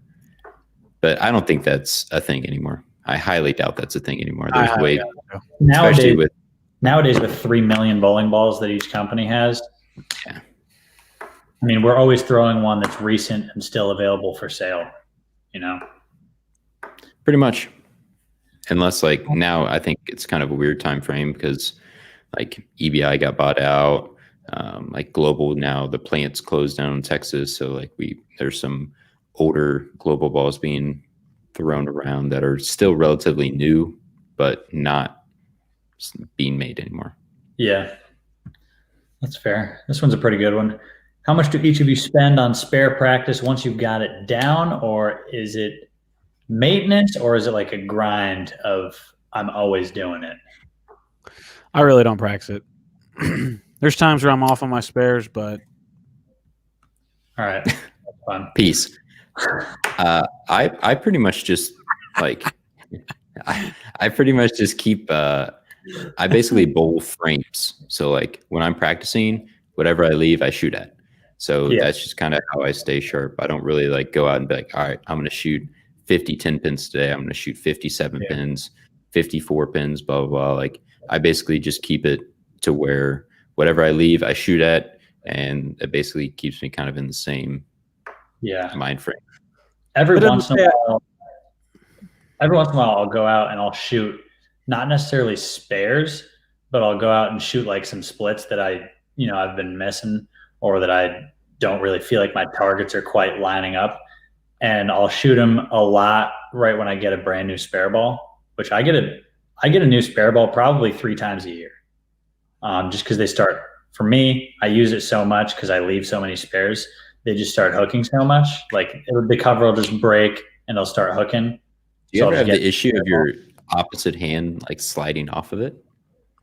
But I don't think that's a thing anymore. I highly doubt that's a thing anymore. There's way nowadays with 3 million bowling balls that each company has. Yeah. I mean, we're always throwing one that's recent and still available for sale, you know? Pretty much. Unless like now I think it's kind of a weird time frame because like EBI got bought out, like Global now the plant's closed down in Texas. So like there's some older Global balls being thrown around that are still relatively new, but not being made anymore. Yeah, that's fair. This one's a pretty good one. How much do each of you spend on spare practice once you've got it down, or is it maintenance, or is it like a grind of I'm always doing it? I really don't practice it. There's times where I'm off on my spares, but all right, that's fun. Peace. I pretty much just like I pretty much just keep I basically bowl frames. So like when I'm practicing, whatever I leave, I shoot at. So that's just kind of how I stay sharp. I don't really like go out and be like, all right, I'm going to shoot 50 10 pins today. I'm going to shoot 57 pins, 54 pins, blah, blah, blah. Like I basically just keep it to where whatever I leave, I shoot at. and it basically keeps me kind of in the same mind frame. Every once in a while, I'll go out and I'll shoot, not necessarily spares, but I'll go out and shoot like some splits that I've been missing, or that I don't really feel like my targets are quite lining up. And I'll shoot them a lot right when I get a brand new spare ball, which I get a new spare ball probably 3 times a year. Just because for me, I use it so much because I leave so many spares. They just start hooking so much. Like the cover will just break and they'll start hooking. Do you ever have the issue of your opposite hand like sliding off of it?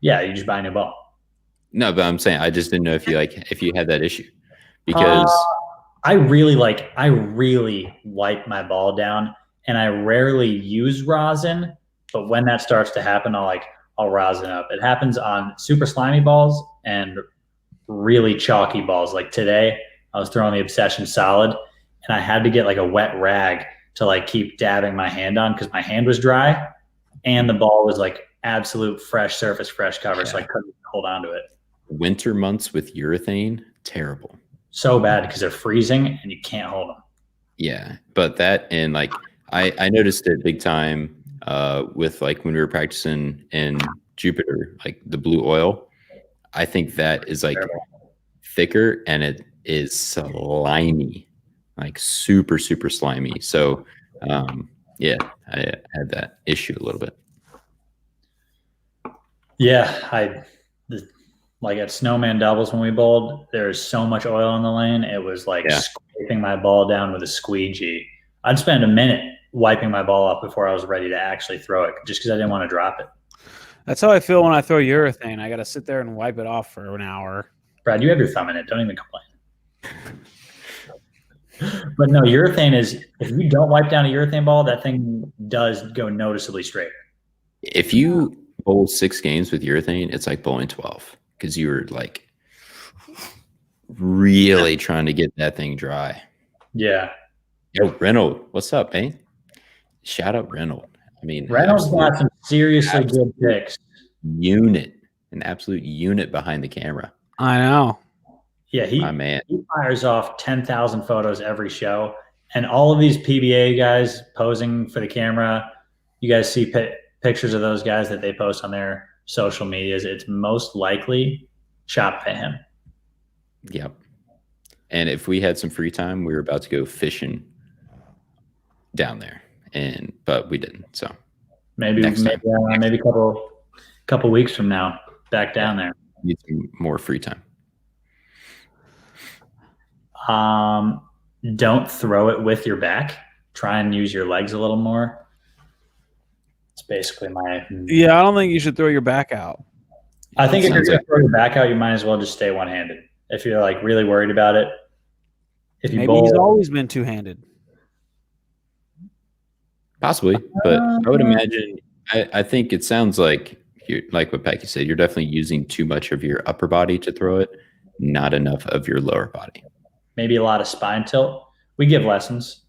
Yeah, you just buy a new ball. No, but I'm saying I just didn't know if you had that issue, because I really wipe my ball down, and I rarely use rosin. But when that starts to happen, I'll rosin up. It happens on super slimy balls and really chalky balls. Like today, I was throwing the Obsession Solid, and I had to get like a wet rag to like keep dabbing my hand on because my hand was dry, and the ball was like absolute fresh surface, fresh cover, so I couldn't hold on to it. Winter months with urethane, terrible. So bad because they're freezing and you can't hold them. Yeah, but that, and like I noticed it big time with like when we were practicing in Jupiter, like the blue oil. I think that is like thicker and it is slimy, like super, super slimy. So yeah, I had that issue a little bit. Yeah, like at Snowman doubles when we bowled, there's so much oil in the lane. It was like scraping my ball down with a squeegee. I'd spend a minute wiping my ball off before I was ready to actually throw it, just because I didn't want to drop it. That's how I feel when I throw urethane. I got to sit there and wipe it off for an hour. Brad, you have your thumb in it. Don't even complain. But no, urethane is, if you don't wipe down a urethane ball, that thing does go noticeably straighter. If you bowl 6 games with urethane, it's like bowling 12, because you were like really trying to get that thing dry. Yeah. Yo, Reynolds, what's up, man? Shout out Reynolds. I mean, Reynolds got some seriously good picks. An absolute unit behind the camera. I know. Yeah, he fires off 10,000 photos every show, and all of these PBA guys posing for the camera. You guys see pictures of those guys that they post on their social medias. It's most likely shot by him. Yep. And if we had some free time, we were about to go fishing down there, but we didn't. So maybe a couple weeks from now, back down there. Need some more free time. Don't throw it with your back. Try and use your legs a little more. It's basically my. Yeah, I don't think you should throw your back out. I think if you're going to throw your back out, you might as well just stay one-handed. If you're like really worried about it. Maybe he's always been two-handed. Possibly, but I would imagine. I think it sounds like like what Becky said. You're definitely using too much of your upper body to throw it, not enough of your lower body. Maybe a lot of spine tilt. We give lessons.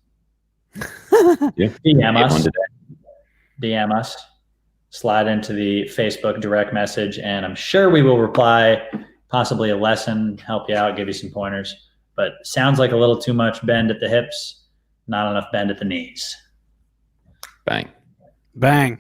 Yeah. DM us. Slide into the Facebook direct message, and I'm sure we will reply. Possibly a lesson, help you out, give you some pointers. But sounds like a little too much bend at the hips, not enough bend at the knees. Bang. Bang.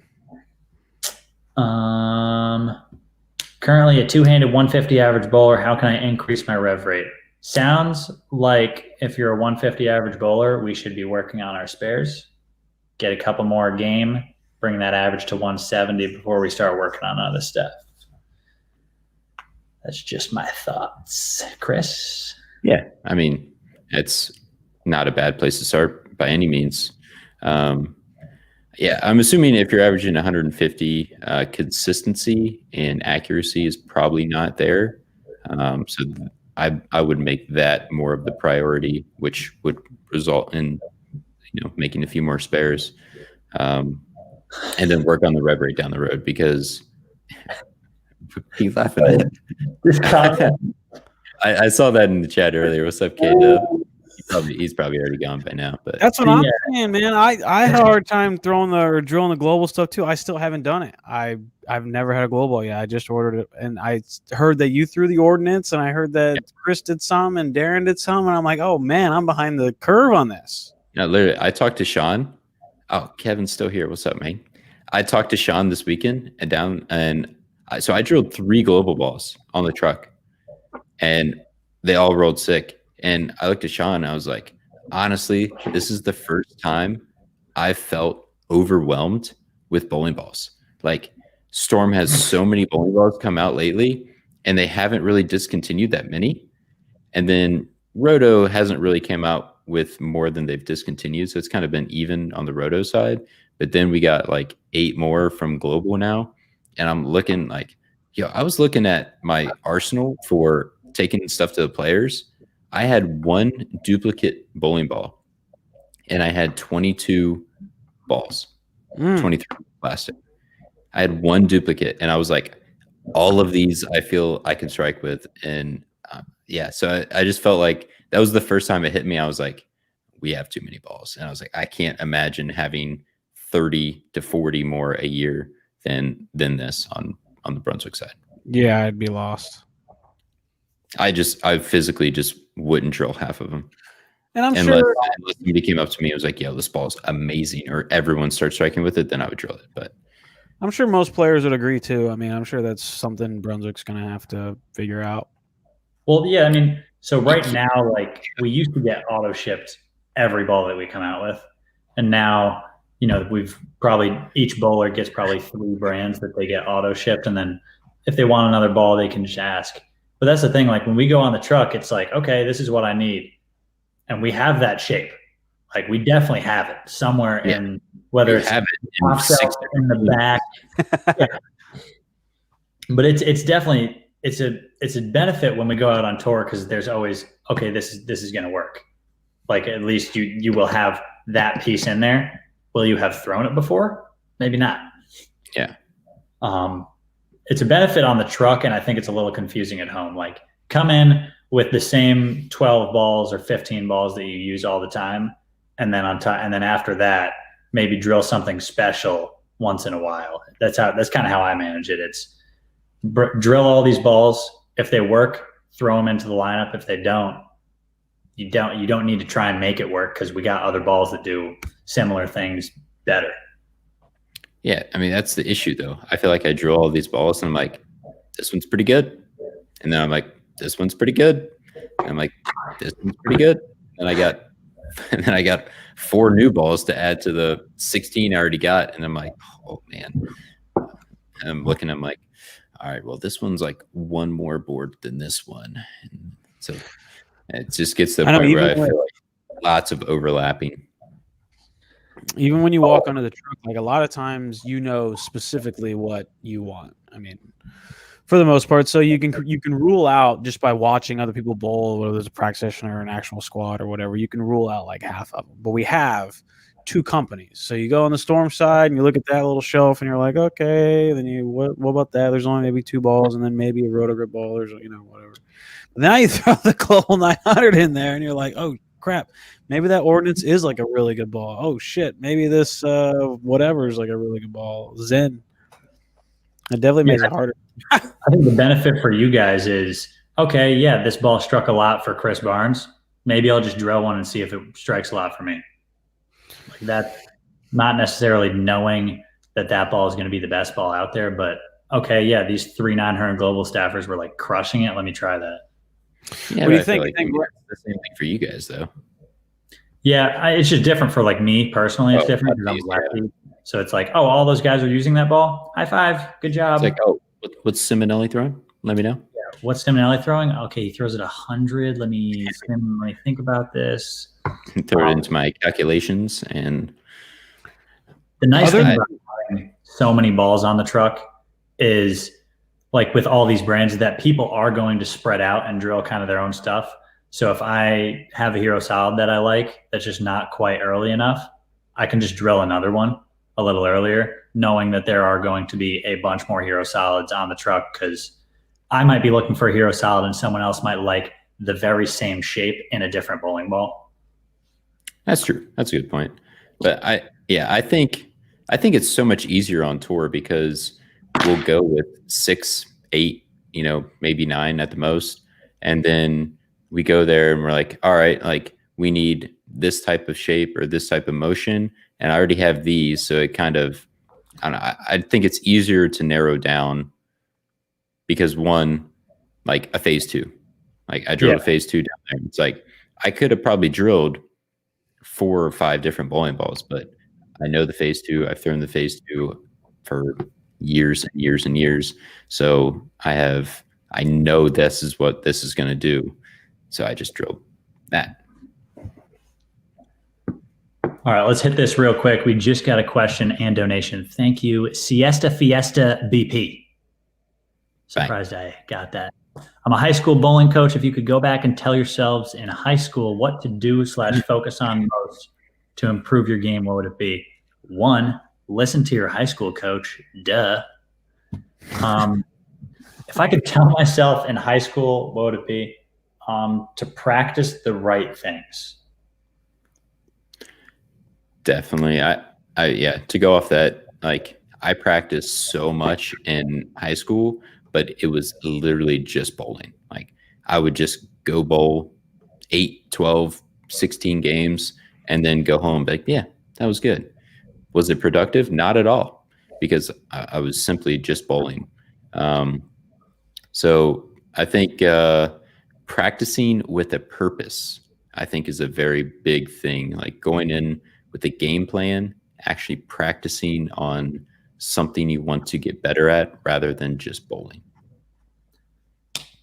Currently a two-handed 150 average bowler. How can I increase my rev rate? Sounds like if you're a 150 average bowler, we should be working on our spares. Get a couple more game, bring that average to 170 before we start working on other stuff. That's just my thoughts. Chris? Yeah, I mean, it's not a bad place to start by any means. Yeah, I'm assuming if you're averaging 150, consistency and accuracy is probably not there. So I would make that more of the priority, which would result in making a few more spares, and then work on the rev rate down the road, because he's laughing at it. I saw that in the chat earlier. What's up, kid? He's probably already gone by now. But that's what I'm saying, man. I had a hard time drilling the global stuff too. I still haven't done it. I I've never had a glow ball yet. I just ordered it, and I heard that you threw the ordinance, and I heard that Chris did some and Darren did some, and I'm like, oh man, I'm behind the curve on this. Literally, I talked to Sean. Oh, Kevin's still here. What's up, man? I talked to Sean this weekend so I drilled 3 global balls on the truck, and they all rolled sick. And I looked at Sean, and I was like, honestly, this is the first time I felt overwhelmed with bowling balls. Like, Storm has so many bowling balls come out lately, and they haven't really discontinued that many. And then Roto hasn't really come out with more than they've discontinued, so it's kind of been even on the Roto side. But then we got like 8 more from Global now, and I'm looking like, I was looking at my arsenal for taking stuff to the players. I had 1 duplicate bowling ball, and I had 22 balls, 23 plastic. I had 1 duplicate, and I was like, all of these I feel I can strike with. And so I just felt like that was the first time it hit me. I was like, we have too many balls. And I was like, I can't imagine having 30 to 40 more a year than this on the Brunswick side. Yeah, I'd be lost. I physically just wouldn't drill half of them. And unless somebody came up to me and was like, yo, this ball's amazing, or everyone starts striking with it, then I would drill it. But I'm sure most players would agree too. I mean, I'm sure that's something Brunswick's going to have to figure out. Well, yeah, I mean, so right now, like, we used to get auto shipped every ball that we come out with. And now, we've probably, each bowler gets probably 3 brands that they get auto shipped. And then if they want another ball, they can just ask. But that's the thing, like, when we go on the truck, it's like, okay, this is what I need. And we have that shape. Like, we definitely have it somewhere in, whether it's in the back. Yeah. But it's definitely, it's a benefit when we go out on tour, because there's always, okay, this is going to work. Like, at least you will have that piece in there. Will you have thrown it before? Maybe not. Yeah. It's a benefit on the truck, and I think it's a little confusing at home. Like, come in with the same 12 balls or 15 balls that you use all the time, and then after that, maybe drill something special once in a while. That's kind of how I manage it. It's drill all these balls. If they work, throw them into the lineup. If they don't, you don't need to try and make it work, because we got other balls that do similar things better. Yeah, I mean, that's the issue, though. I feel like I drill all these balls, and I'm like, this one's pretty good. And then I'm like, this one's pretty good. And I'm like, this one's pretty good. And then I got 4 new balls to add to the 16 I already got. And I'm like, oh, man. And I'm looking, I'm like, all right, well, this one's like 1 more board than this one. And so it just gets to the point where I feel like lots of overlapping. Even when you walk onto the truck, like, a lot of times specifically what you want. I mean, for the most part, so you can rule out just by watching other people bowl, whether there's a practitioner or an actual squad or whatever. You can rule out like half of them. But we have 2 companies, so you go on the Storm side and you look at that little shelf and you're like, okay. Then what about that? There's only maybe 2 balls, and then maybe a Rotogrip ball, or whatever. But now you throw the Global 900 in there, and you're like, oh crap, maybe that Ordnance is like a really good ball. Oh shit, maybe this whatever is like a really good ball. Zen. It definitely makes it harder. I think the benefit for you guys is, okay, yeah, this ball struck a lot for Chris Barnes. Maybe I'll just drill one and see if it strikes a lot for me. Like, that's not necessarily knowing that ball is going to be the best ball out there, but okay, yeah, these 3 900 global staffers were like crushing it. Let me try that. Yeah, what do you think? Like it's the same thing for you guys, though. Yeah, it's just different for like me personally. It's different because I'm lefty. So it's like, oh, all those guys are using that ball. High five, good job. It's like, oh, what's Simonelli throwing? Let me know. Yeah, what's Simonelli throwing? Okay, he throws it 100. Let me think about this. Throw it into my calculations. And the nice thing about having so many balls on the truck is, like, with all these brands, that people are going to spread out and drill kind of their own stuff. So if I have a Hero Solid that I like that's just not quite early enough, I can just drill another one a little earlier, knowing that there are going to be a bunch more Hero Solids on the truck, because I might be looking for a Hero Solid and someone else might like the very same shape in a different bowling ball. That's true. That's a good point. But I think it's so much easier on tour, because we'll go with 6, 8, maybe 9 at the most. And then we go there and we're like, all right, like we need this type of shape or this type of motion. And I already have these. So it kind of, I don't know, I think it's easier to narrow down because one, like a phase 2, like I drilled a phase 2 down there. It's like, I could have probably drilled 4 or 5 different bowling balls, but I know the phase 2. I've thrown the phase 2 for years and years and years. So I know this is what this is going to do. So I just drilled that. All right, let's hit this real quick. We just got a question and donation. Thank you, Siesta Fiesta BP. Surprised I got that. I'm a high school bowling coach. If you could go back and tell yourselves in high school what to do / focus on most to improve your game, what would it be? 1, listen to your high school coach. Duh. If I could tell myself in high school, what would it be? To practice the right things. Definitely. To go off that, like I practiced so much in high school, but it was literally just bowling. Like I would just go bowl 8, 12, 16 games and then go home. Like, yeah, that was good. Was it productive? Not at all, because I was simply just bowling. So I think practicing with a purpose, I think, is a very big thing. Like going in with a game plan, actually practicing on something you want to get better at rather than just bowling.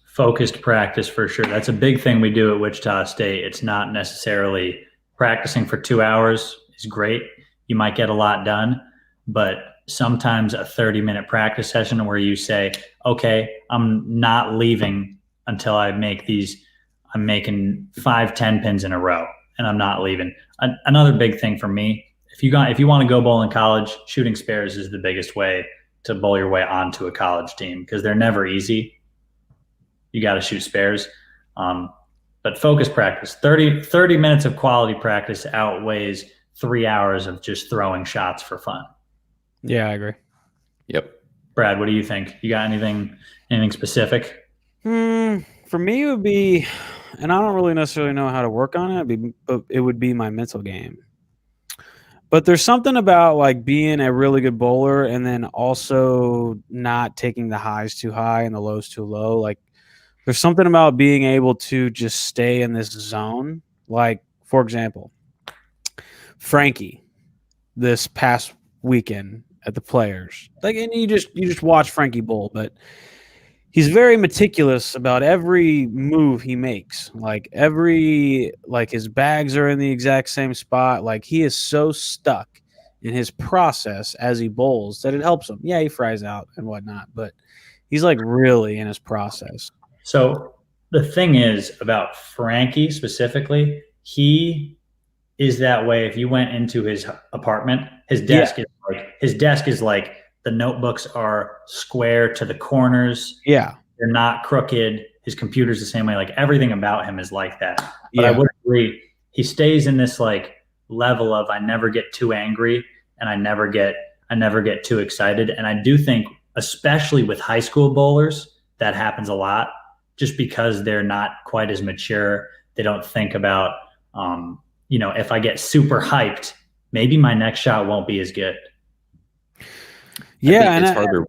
Focused practice for sure. That's a big thing we do at Wichita State. It's not necessarily practicing for 2 hours is great. You might get a lot done, but sometimes a 30-minute practice session where you say, okay, I'm not leaving until I make these. I'm making 5, 10 pins in a row and I'm not leaving. Another big thing for me, if you want to go bowl in college, shooting spares is the biggest way to bowl your way onto a college team because they're never easy. You got to shoot spares. But focus practice, 30 minutes of quality practice outweighs 3 hours of just throwing shots for fun. Yeah, I agree. Yep. Brad, what do you think? You got anything specific? For me, it would be, and I don't really necessarily know how to work on it, but it would be my mental game. But there's something about like being a really good bowler and then also not taking the highs too high and the lows too low. Like there's something about being able to just stay in this zone. Like, for example, Frankie this past weekend at the Players. Like, and you just watch Frankie bowl, but he's very meticulous about every move he makes. Like his bags are in the exact same spot. Like he is so stuck in his process as he bowls that it helps him. Yeah, he fries out and whatnot, but he's like really in his process. So the thing is about Frankie specifically, he is that way. If you went into his apartment, his desk is like the notebooks are square to the corners. Yeah. They're not crooked. His computer's the same way. Like everything about him is like that. But I would agree. He stays in this like level of I never get too angry and I never get too excited. And I do think, especially with high school bowlers, that happens a lot just because they're not quite as mature. They don't think about, if I get super hyped, maybe my next shot won't be as good. Yeah, and it's harder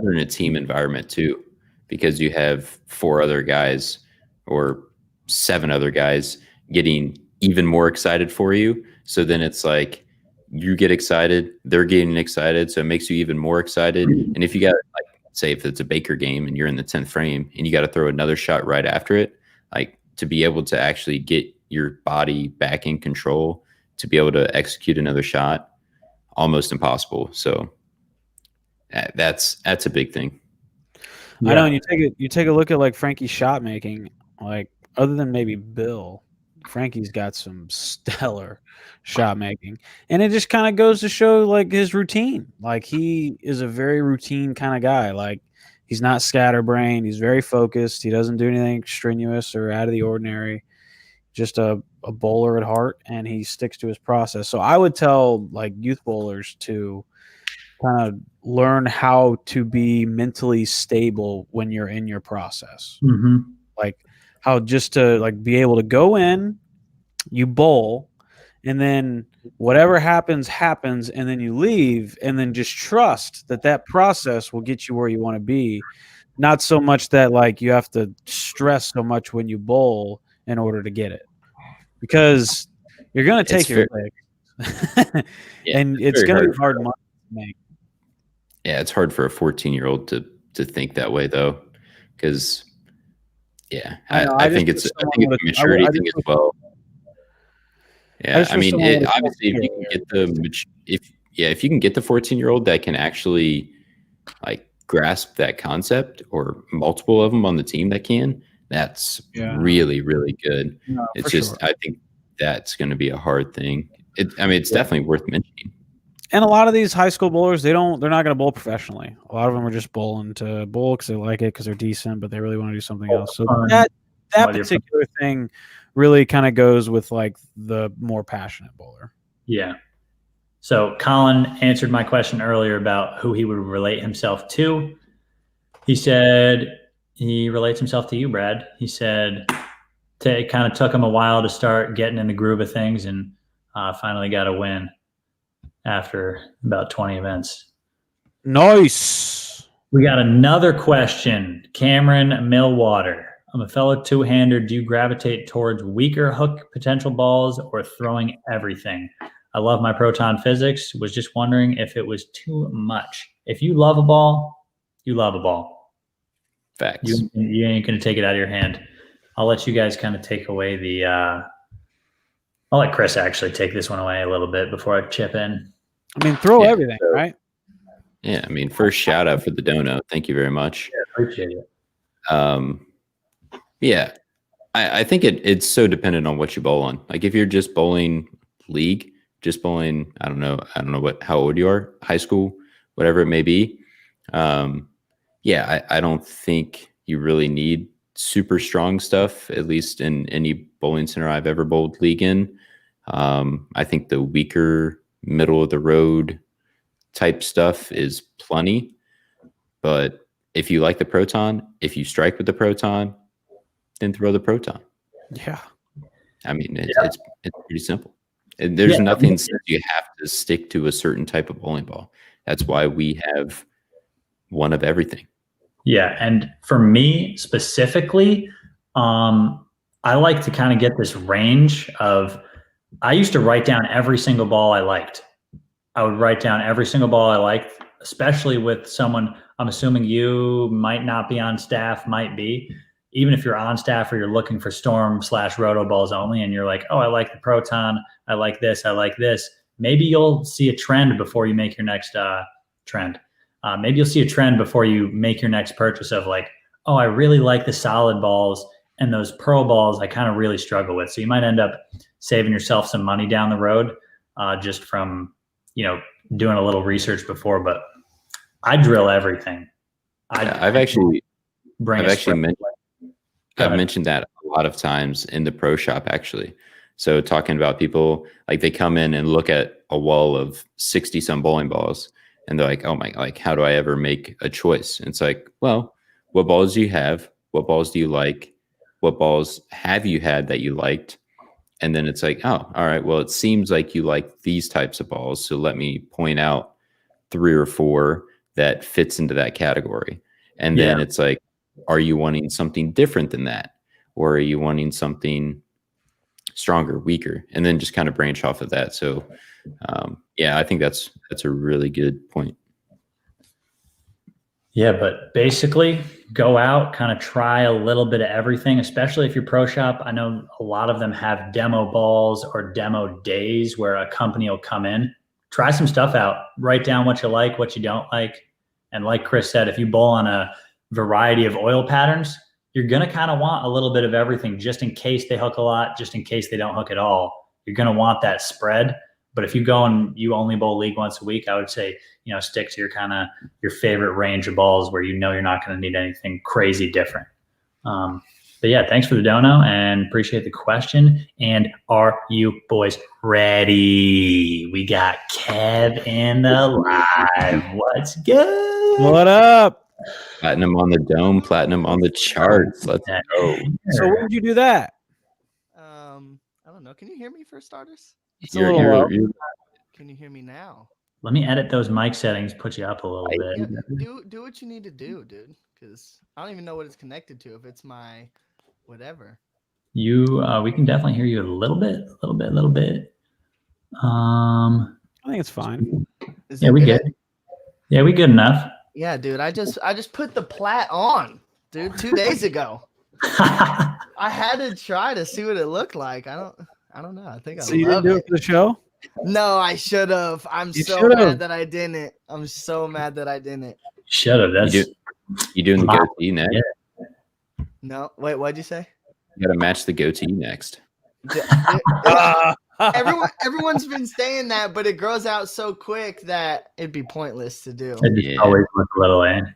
in a team environment too, because you have 4 other guys or 7 other guys getting even more excited for you. So then it's like you get excited, they're getting excited, so it makes you even more excited. And if you got, like, say if it's a Baker game and you're in the 10th frame and you got to throw another shot right after it, like to be able to actually get your body back in control to be able to execute another shot, almost impossible. So that's a big thing. I know. And you take a look at like Frankie's shot making, like other than maybe Bill, Frankie's got some stellar shot making, and it just kind of goes to show like his routine. Like he is a very routine kind of guy. Like he's not scatterbrained. He's very focused. He doesn't do anything strenuous or out of the ordinary. Just a bowler at heart, and he sticks to his process. So I would tell like youth bowlers to kind of learn how to be mentally stable when you're in your process. Mm-hmm. Like how just to like be able to go in, you bowl, and then whatever happens, and then you leave, and then just trust that that process will get you where you want to be. Not so much that like you have to stress so much when you bowl in order to get it, because you're going to take your licks. Yeah, and it's going to be hard for, money to make. yeah, it's hard for a 14-year-old to think that way though, because yeah, I think it's a maturity thing as well. Yeah, I mean, obviously, if you can get if you can get the 14-year-old that can actually like grasp that concept, or multiple of them on the team that can, that's really, really good. No, it's just, I think that's going to be a hard thing. I mean, it's definitely worth mentioning. And a lot of these high school bowlers, they're not going to bowl professionally. A lot of them are just bowling to bowl because they like it, because they're decent, but they really want to do something else. So that particular thing really kind of goes with like the more passionate bowler. Yeah. So Colin answered my question earlier about who he would relate himself to. He said he relates himself to you, Brad. He said it kind of took him a while to start getting in the groove of things, and finally got a win after about 20 events. Nice. We got another question. Cameron Millwater. I'm a fellow two-hander. Do you gravitate towards weaker hook potential balls or throwing everything? I love my proton physics. Was just wondering if it was too much. If you love a ball, you love a ball. Facts. You ain't going to take it out of your hand. I'll let you guys kind of take away the I'll let Chris actually take this one away a little bit before I chip in. I mean, throw everything, right? Yeah, I mean, first shout out for the dono. Thank you very much. Yeah, appreciate it. Yeah, I think it's so dependent on what you bowl on. Like if you're just bowling league, just bowling, I don't know how old you are, high school, whatever it may be. Yeah, I don't think you really need super strong stuff, at least in any bowling center I've ever bowled league in. I think the weaker, middle of the road type stuff is plenty. But if you like the proton, if you strike with the proton, then throw the proton. Yeah. I mean, it's pretty simple. There's nothing that you have to stick to a certain type of bowling ball. That's why we have one of everything. Yeah, and for me specifically, I like to kind of get this range of, I used to write down every single ball I liked. I would write down every single ball I liked, especially with someone, I'm assuming you might not be on staff, might be. Even if you're on staff or you're looking for storm/roto balls only, and you're like, oh, I like the proton, I like this, maybe you'll see a trend before you make your next trend. Maybe you'll see a trend before you make your next purchase of like, oh, I really like the solid balls, and those pearl balls I kind of really struggle with. So you might end up saving yourself some money down the road just from, doing a little research before. But I drill everything. I've mentioned that a lot of times in the pro shop, actually. So talking about people, like they come in and look at a wall of 60 some bowling balls, and they're like, oh my, like, how do I ever make a choice? And it's like, well, what balls do you have? What balls do you like? What balls have you had that you liked? And then it's like, oh, all right, well, it seems like you like these types of balls. So let me point out 3 or 4 that fits into that category. And then it's like, are you wanting something different than that? Or are you wanting something stronger, weaker? And then just kind of branch off of that. So I think that's a really good point. Yeah, but basically go out, kind of try a little bit of everything, especially if you're pro shop. I know a lot of them have demo balls or demo days where a company will come in, try some stuff out, write down what you like, what you don't like. And like Chris said, if you bowl on a variety of oil patterns, you're going to kind of want a little bit of everything just in case they hook a lot, just in case they don't hook at all. You're going to want that spread. But if you go and you only bowl league once a week, I would say, stick to your favorite range of balls where you're not going to need anything crazy different. But yeah, thanks for the dono and appreciate the question. And are you boys ready? We got Kev in the live. What's good? What up? Platinum on the dome, platinum on the charts. Let's go. So when did you do that? I don't know. Can you hear me for starters? It's a little low. Can you hear me now? Let me edit those mic settings, put you up a little bit. Yeah, do what you need to do, dude. Because I don't even know what it's connected to. If it's my whatever. We can definitely hear you a little bit. I think it's fine. Is Yeah, it we good. Yeah, we good enough. Yeah, dude. I just put the plat on, dude, 2 days ago. I had to try to see what it looked like. I don't know. I think So you didn't do it for the show? No, I should have. I'm You so should've. mad that I didn't. I'm so mad that I didn't. Should have. That's You doing the goatee next? Yeah. No, wait. What'd you say? You got to match the goatee next. Everyone's been saying that, but it grows out so quick that it'd be pointless to do. it just Yeah. always look a little in.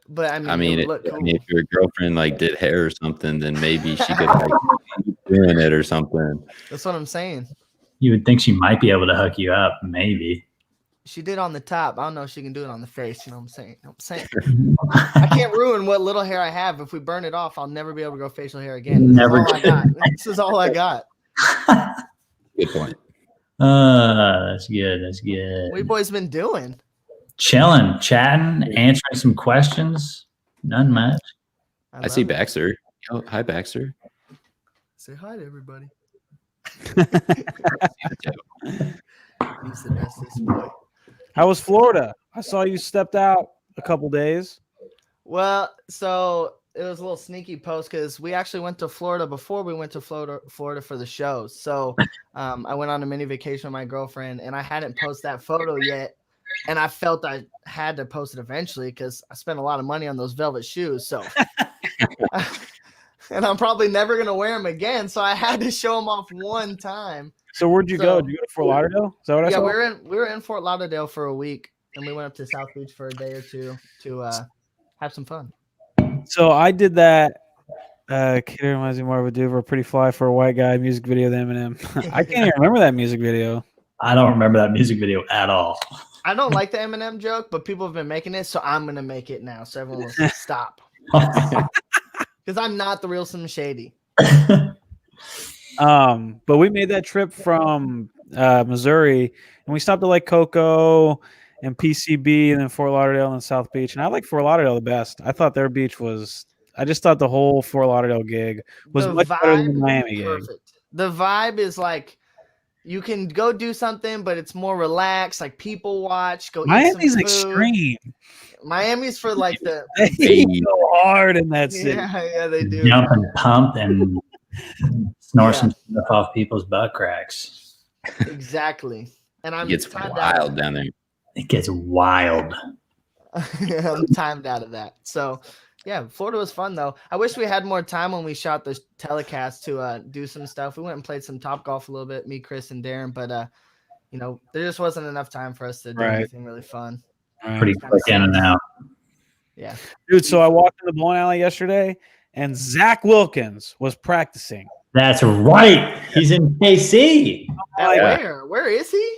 But I it mean, would look cool. if your girlfriend like did hair or something, then maybe she could like keep doing it or something. That's what I'm saying. You would think she might be able to hook you up, maybe. She did on the top. I don't know if she can do it on the face. You know what I'm saying? I can't ruin what little hair I have. If we burn it off, I'll never be able to grow facial hair again. This is all I got. Good point. That's good. What you boys been doing? Chilling, chatting, answering some questions. None much. I see Baxter. Oh, hi, Baxter. Say hi to everybody. He's the bestest boy. How was Florida? I saw you stepped out a couple days. Well, so it was a little sneaky post because we actually went to Florida before we went to Florida for the show. So I went on a mini vacation with my girlfriend, and I hadn't posted that photo yet. And I felt I had to post it eventually because I spent a lot of money on those velvet shoes. So, and I'm probably never going to wear them again. So I had to show them off one time. So where'd you go? Did you go to Fort Lauderdale? Is that what I saw? Yeah, we were in Fort Lauderdale for a week, and we went up to South Beach for a day or two to have some fun. So I did that. Kid reminds me more of a dude. We're pretty fly for a white guy. Music video with Eminem. I can't even remember that music video. I don't remember that music video at all. I don't like the Eminem joke, but people have been making it, so I'm gonna make it now. So everyone will stop. Because I'm not the real Slim Shady. But we made that trip from Missouri, and we stopped at like Cocoa and PCB, and then Fort Lauderdale and South Beach. And I like Fort Lauderdale the best. I thought their beach was. I just thought the whole Fort Lauderdale gig was much better than the Miami gig. The vibe is like you can go do something, but it's more relaxed. Like people watch. Miami's extreme. Miami's for like the. They go hard in that city. Yeah, they do. Jump and pump and snore some stuff off people's butt cracks. Exactly. And It gets wild down there. It gets wild. I'm timed out of that. So, yeah, Florida was fun, though. I wish we had more time when we shot the telecast to do some stuff. We went and played some Topgolf a little bit, me, Chris, and Darren. But, there just wasn't enough time for us to do anything really fun. Pretty quick in and out. Yeah. Dude, so I walked in the bowling alley yesterday, and Zach Wilkins was practicing. That's right. He's in KC. Where is he?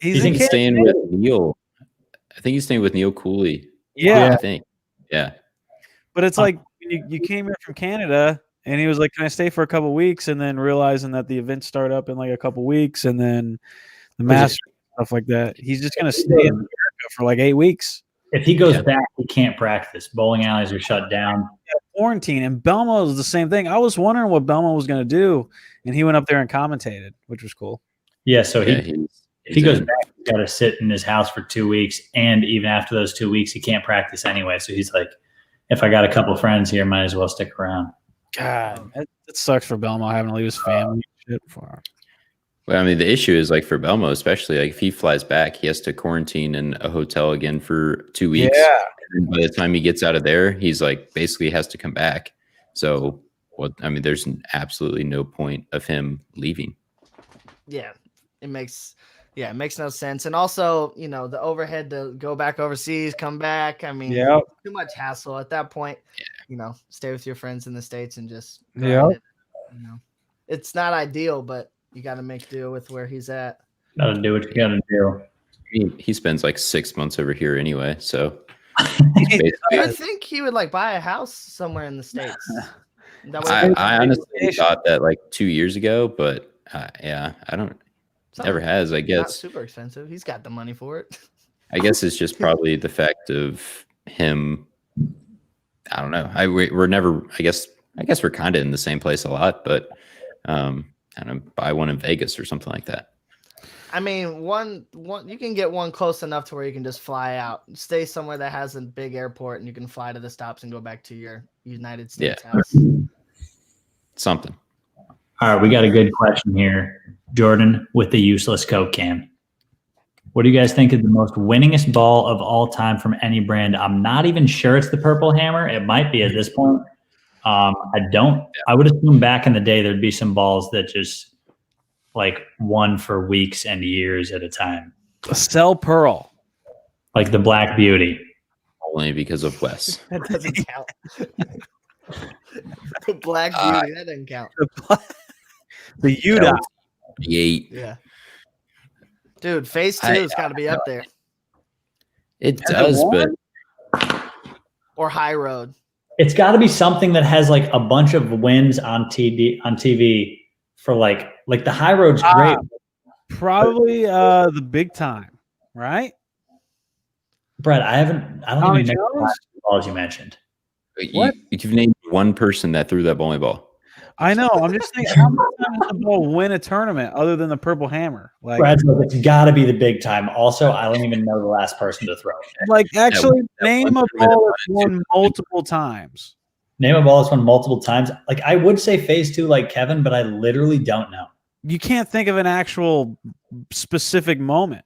He's in staying with Neil. I think he's staying with Neil Cooley. Yeah. I think. Yeah. But it's like you came here from Canada, and he was like, "Can I stay for a couple weeks?" And then realizing that the events start up in like a couple weeks, and then the Masters stuff like that. He's just gonna stay in America for like 8 weeks. If he goes back, he can't practice. Bowling alleys are shut down. Quarantine, and Belmo is the same thing. I was wondering what Belmo was going to do, and he went up there and commentated, which was cool. Yeah, so if he goes back, he's got to sit in his house for 2 weeks, and even after those 2 weeks, he can't practice anyway. So he's like, if I got a couple friends here, might as well stick around. God, it sucks for Belmo having to leave his family. Shit for him. Well, I mean, the issue is like for Belmo, especially like if he flies back, he has to quarantine in a hotel again for 2 weeks. Yeah. And by the time he gets out of there, he's like basically has to come back. So, there's absolutely no point of him leaving. Yeah, it makes no sense. And also, the overhead to go back overseas, come back. I mean, too much hassle at that point. Yeah. stay with your friends in the States and just Yeah. it's not ideal, but you got to make do with where he's at. Gotta do what you gotta do. He spends like 6 months over here anyway, so I think he would like buy a house somewhere in the States. I honestly thought that like 2 years ago, but yeah, I don't. Never has, I guess. Not super expensive. He's got the money for it. I guess it's just probably the fact of him. I don't know. We're never. I guess we're kind of in the same place a lot, but I don't know, buy one in Vegas or something like that. I mean, one you can get one close enough to where you can just fly out, stay somewhere that has a big airport, and you can fly to the stops and go back to your United States house. Something. All right, we got a good question here. Jordan with the useless Coke can. What do you guys think is the most winningest ball of all time from any brand? I'm not even sure it's the Purple Hammer. It might be at this point. I would assume back in the day there'd be some balls that just like won for weeks and years at a time. Cell Pearl. Like the Black Beauty. Only because of Wes. That doesn't count. The Black Beauty, that doesn't count. The Utah. Yeah. Dude, phase 2 has got to be up there. It does, but or High Road. It's got to be something that has like a bunch of wins on TV for like the High Road's great. Probably the Big Time, right? Brett, I don't even know the balls you mentioned. You've named one person that threw that bowling ball. I know. I'm just thinking, how many times does the ball win a tournament other than the Purple Hammer? Like, Brad's like, it's got to be the Big Time. Also, I don't even know the last person to throw. Like, actually, name a ball that's won multiple times. Name a ball that's won multiple times. Like, I would say phase 2 like Kevin, but I literally don't know. You can't think of an actual specific moment.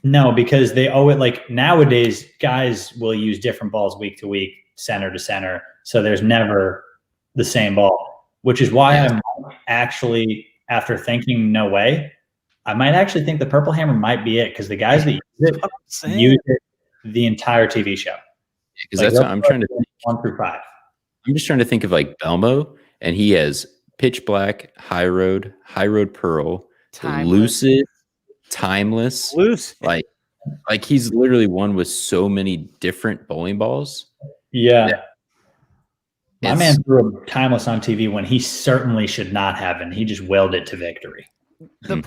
No, because they owe it. Like nowadays, guys will use different balls week to week, center to center. So there's never the same ball. Which is why I'm actually, after thinking no way, I might actually think the Purple Hammer might be it because the guys that use it the entire TV show. Because that's what I'm trying to think. 1 through 5. I'm just trying to think of like Belmo, and he has Pitch Black, High Road Pearl, Lucid, Timeless. Like he's literally won with so many different bowling balls. Yeah. My man threw a Timeless on TV when he certainly should not have, and he just willed it to victory. The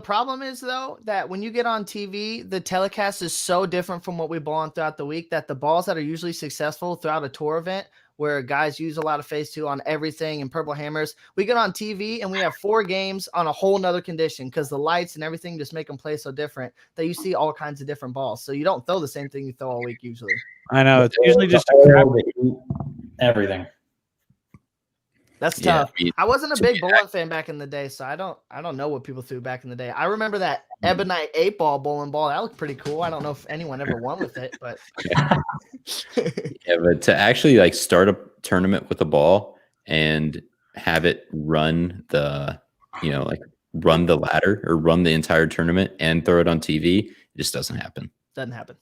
problem is though that when you get on TV, the telecast is so different from what we bowl on throughout the week that the balls that are usually successful throughout a tour event, where guys use a lot of phase 2 on everything and Purple Hammers, we get on TV and we have 4 games on a whole nother condition because the lights and everything just make them play so different that you see all kinds of different balls. So you don't throw the same thing you throw all week usually. I know. It's usually just everything. That's tough. I wasn't a big bowling fan back in the day, so I don't know what people threw back in the day. I remember that Ebonite 8-ball bowling ball. That looked pretty cool. I don't know if anyone ever won with it, but yeah, but to actually like start a tournament with a ball and have it run the run the ladder or run the entire tournament and throw it on TV, it just doesn't happen. Doesn't happen.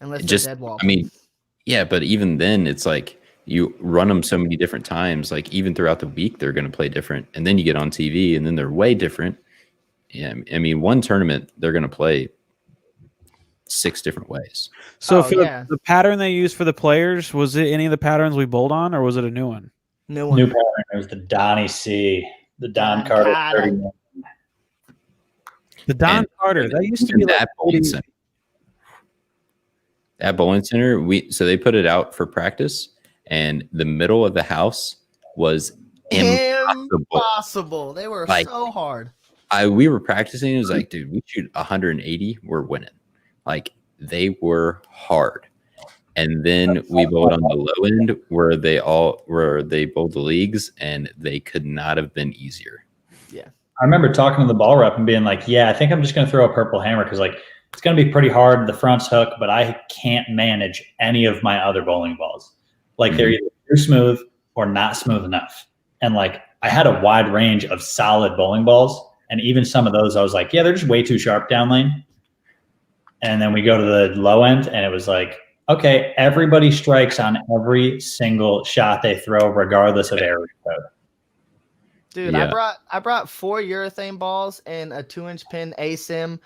Unless it's dead wall. I mean, yeah, but even then it's like you run them so many different times, like even throughout the week, they're going to play different. And then you get on TV and then they're way different. Yeah. I mean, one tournament, they're going to play 6 different ways. So the pattern they used for the players, was it any of the patterns we bowled on or was it a new one? New one. New pattern. It was the Donnie C, the Don Carter. The Don Carter. That used to be that bowling center. That bowling center, so they put it out for practice. And the middle of the house was impossible. They were so hard. We were practicing. It was like, dude, we shoot 180. We're winning. Like they were hard. And then we bowled on the low end where they bowled the leagues, and they could not have been easier. Yeah. I remember talking to the ball rep and being like, yeah, I think I'm just going to throw a Purple Hammer because like it's going to be pretty hard. The front's hook, but I can't manage any of my other bowling balls. Like they're either too smooth or not smooth enough. And like I had a wide range of solid bowling balls. And even some of those, I was like, yeah, they're just way too sharp down lane. And then we go to the low end and it was like, okay, everybody strikes on every single shot they throw, regardless of area code. Dude, Yeah. I brought 4 urethane balls and a 2-inch pin ASIM.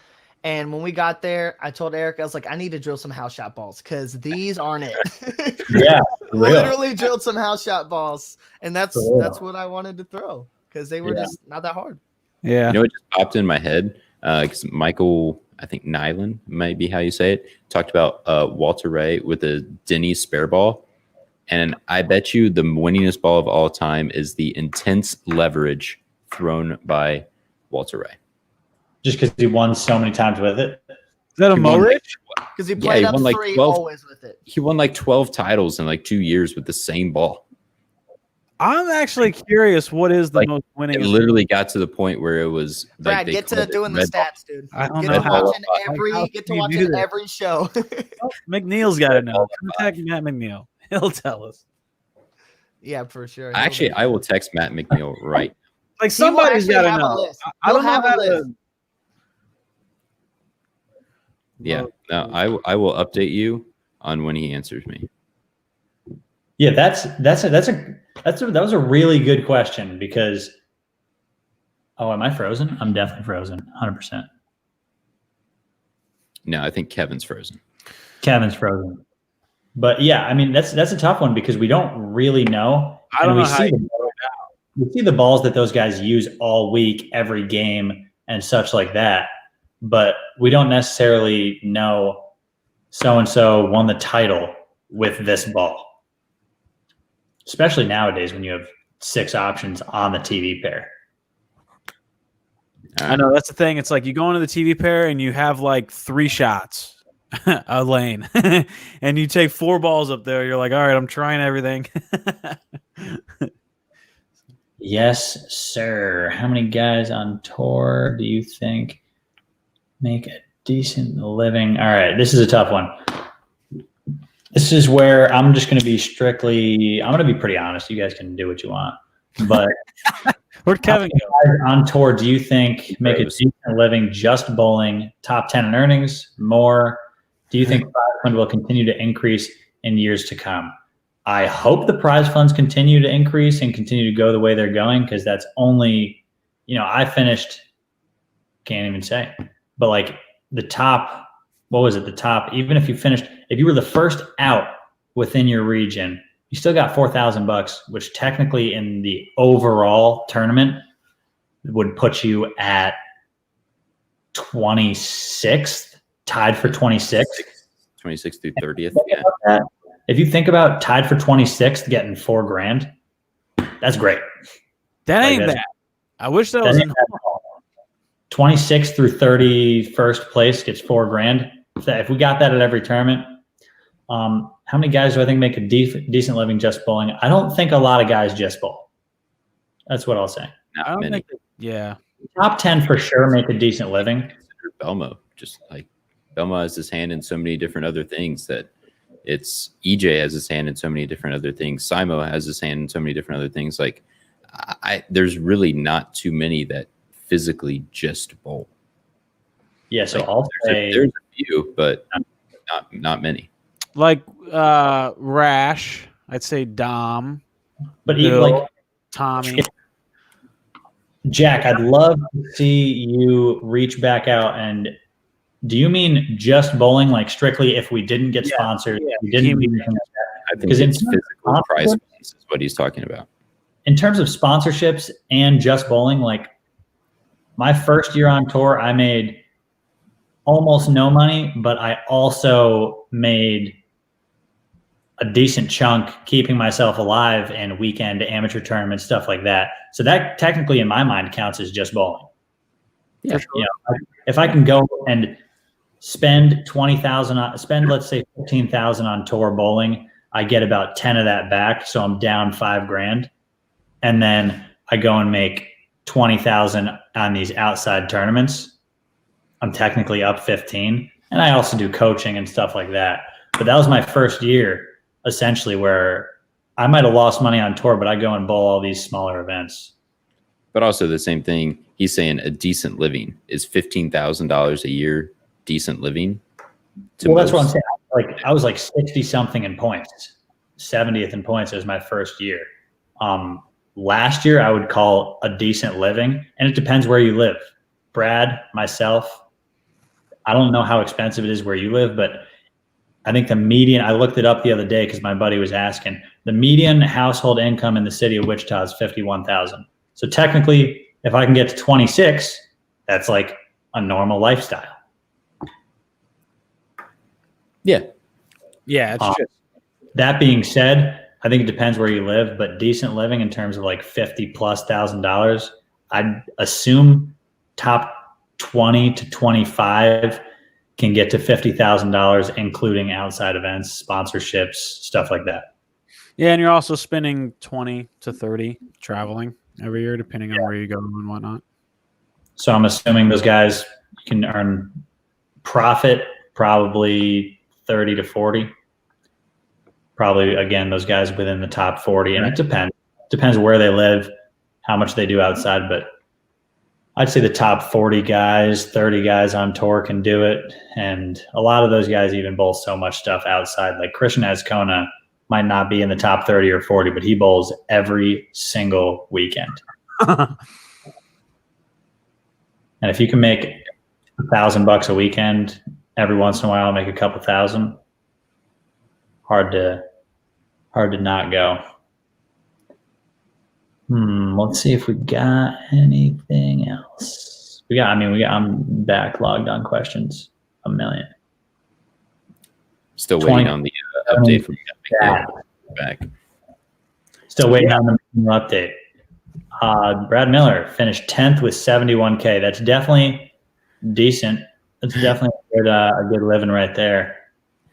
And when we got there, I told Eric, I was like, I need to drill some house shot balls because these aren't it. Yeah, for real. Literally drilled some house shot balls, and that's For real. what I wanted to throw because they were just not that hard. Yeah. You know what just popped in my head? Because Michael, I think Nyland might be how you say it, talked about Walter Ray with a Denny spare ball. And I bet you the winningest ball of all time is the intense leverage thrown by Walter Ray. Just because he won so many times with it. Is that a He won, Mo-Rich? Because he played up won like 3 12 always with it. He won like 12 titles in like 2 years with the same ball. I'm actually curious. What is the Like, most winning? It literally got to the point where it was Brad, like get to doing the stats, dude. I don't Get know to how. watching how get to can you do watching that? every show. McNeil's got to know. Contact Matt McNeil. He'll tell us. Yeah, for sure. Actually, I will text Matt McNeil right. Like He will somebody's actually got to have a know. list. I don't He'll know have a how list. to. Yeah, no, I will update you on when he answers me. Yeah, that was a really good question because. Oh, am I frozen? I'm definitely frozen, 100%. No, I think Kevin's frozen. Kevin's frozen. But yeah, I mean that's a tough one because we don't really know. I don't And know how. we see the balls that those guys use all week, every game, and such like that. But we don't necessarily know so and so won the title with this ball. Especially nowadays when you have 6 options on the TV pair. I know that's the thing. It's like you go into the TV pair and you have like 3 shots a lane, and you take 4 balls up there. You're like, all right, I'm trying everything. Yes, sir. How many guys on tour do you think make a decent living? All right, this is a tough one. This is where I'm just going to be I'm going to be pretty honest. You guys can do what you want. But Where'd Kevin go? On tour, do you think make a decent living just bowling, top 10 in earnings, more? Do you think prize fund will continue to increase in years to come? I hope the prize funds continue to increase and continue to go the way they're going because that's only, I finished, can't even say, but like the top, what was it? The top, even if you were the first out within your region, you still got $4,000, which technically in the overall tournament would put you at 26th, tied for 26th. 26th through 30th. Yeah. If you think about tied for 26th, getting $4,000, that's great. That ain't bad. I wish that was in 26th through 31st place gets $4,000. If we got that at every tournament, how many guys do I think make a decent living just bowling? I don't think a lot of guys just bowl. That's what I'll say. Not many. Yeah. Top 10 for sure make a decent living. Belmo, just like Belmo has his hand in so many different other things that it's EJ has his hand in so many different other things. Simo has his hand in so many different other things. Like there's really not too many that physically just bowl. Yeah, so like, I'll say there's a few, but not many. Like Rash, I'd say Dom, but Bill, even like Tommy. Jack, I'd love to see you reach back out. And do you mean just bowling, like strictly if we didn't get sponsored? Yeah. We didn't do anything like that? I think it's physical prize funds is what he's talking about. In terms of sponsorships and just bowling, like my first year on tour, I made almost no money, but I also made a decent chunk keeping myself alive in weekend amateur tournaments, stuff like that. So that technically in my mind counts as just bowling. Yeah. Sure. If I can go and spend $20,000, let's say $15,000 on tour bowling, I get about 10 of that back. So I'm down $5,000. And then I go and make 20,000 on these outside tournaments. I'm technically up 15. And I also do coaching and stuff like that. But that was my first year essentially where I might have lost money on tour, but I go and bowl all these smaller events. But also the same thing, he's saying a decent living is $15,000 a year, decent living. Well, that's what I'm saying. I was like 60 something in points, 70th in points as my first year. Last year I would call a decent living, and it depends where you live. Brad, myself, I don't know how expensive it is where you live, but I think the median, I looked it up the other day because my buddy was asking, the median household income in the city of Wichita is $51,000. So technically, if I can get to 26, that's like a normal lifestyle. Yeah, it's just. That being said, I think it depends where you live, but decent living in terms of like $50,000+, I'd assume top 20 to 25 can get to $50,000, including outside events, sponsorships, stuff like that. Yeah, and you're also spending 20 to 30 traveling every year, depending on where you go and whatnot. So I'm assuming those guys can earn profit probably 30 to 40. Probably, again, those guys within the top 40. And it depends where they live, how much they do outside. But I'd say the top 40 guys, 30 guys on tour can do it. And a lot of those guys even bowl so much stuff outside. Like Christian Azcona might not be in the top 30 or 40, but he bowls every single weekend. And if you can make $1,000 a weekend, every once in a while make a couple thousand, hard to not go. Let's see if we got anything else. I'm backlogged on questions, a million. Still waiting on the update from back. Still waiting on the update. Brad Miller finished 10th with 71K. That's definitely decent. That's definitely a good living right there.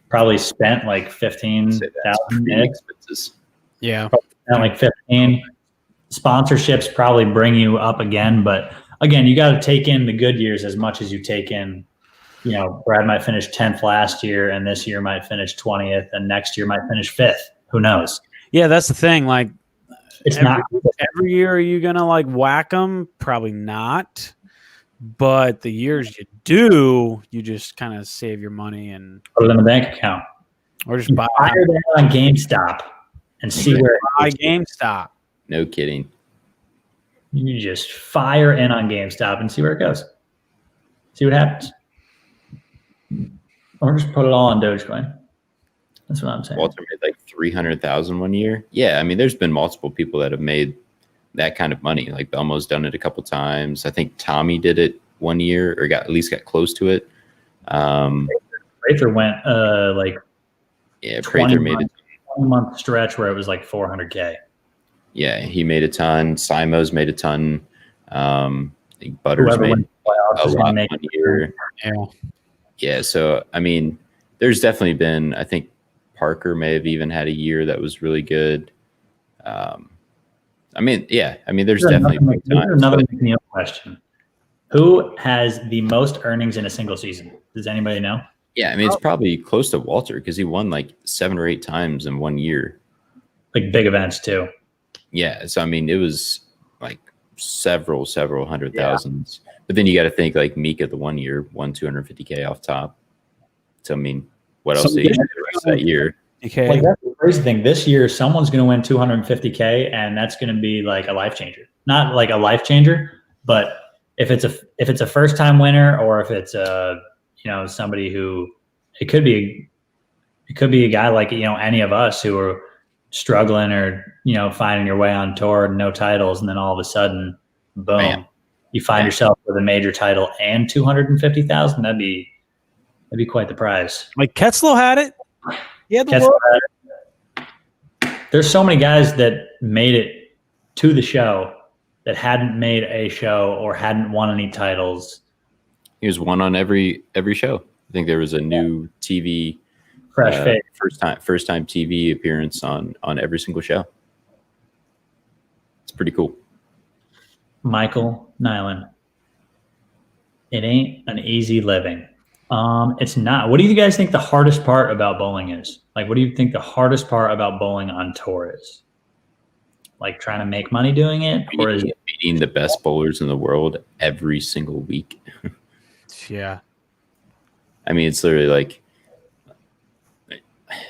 Probably spent like 15,000 expenses. Yeah, spent like 15. Sponsorships probably bring you up again, but again, you got to take in the good years as much as you take in. Brad might finish 10th last year, and this year might finish 20th, and next year might finish 5th. Who knows? Yeah, that's the thing. Like, it's not every year. Are you gonna like whack them? Probably not. But the years you do, you just kind of save your money and put it in the bank account, or just buy it on GameStop and see where it buy GameStop. No kidding. You just fire in on GameStop and see where it goes. See what happens. Or just put it all on Dogecoin. That's what I'm saying. Walter made like 300,000 one year. Yeah, I mean, there's been multiple people that have made that kind of money. Like Belmo's done it a couple times. I think Tommy did it one year, or got crose to it. Prather went Prather made it 1-month stretch where it was like 400K. Yeah, he made a ton. Simo's made a ton. I think Butters made a lot one year. Yeah. So I mean, there's definitely been. I think Parker may have even had a year that was really good. There's definitely another McNeil question. Who has the most earnings in a single season? Does anybody know? Yeah, I mean, it's probably close to Walter because he won like 7 or 8 times in 1 year. Like big events too. Yeah, so I mean, it was like several hundred thousands. But then you got to think like Mika the 1 year won 250K off top. So I mean, what else did he do the rest of that year? Okay. Like that's the crazy thing. This year, someone's going to win 250K, and that's going to be like a life changer. Not like a life changer, but if it's a first time winner, or if it's somebody who it could be a guy like any of us who are struggling or finding your way on tour, no titles, and then all of a sudden, boom, man, you find yourself with a major title and 250,000. That'd be quite the prize. Like Ketzlow had it. Yeah, there's so many guys that made it to the show that hadn't made a show or hadn't won any titles. He was one on every show. I think there was a new TV fresh face, first time TV appearance on every single show. It's pretty cool. Michael Nyland. It ain't an easy living. It's not. What do you guys think the hardest part about bowling is? Like, what do you think the hardest part about bowling on tour is? Like trying to make money doing it, or is it beating the best bowlers in the world every single week? Yeah. I mean, it's literally like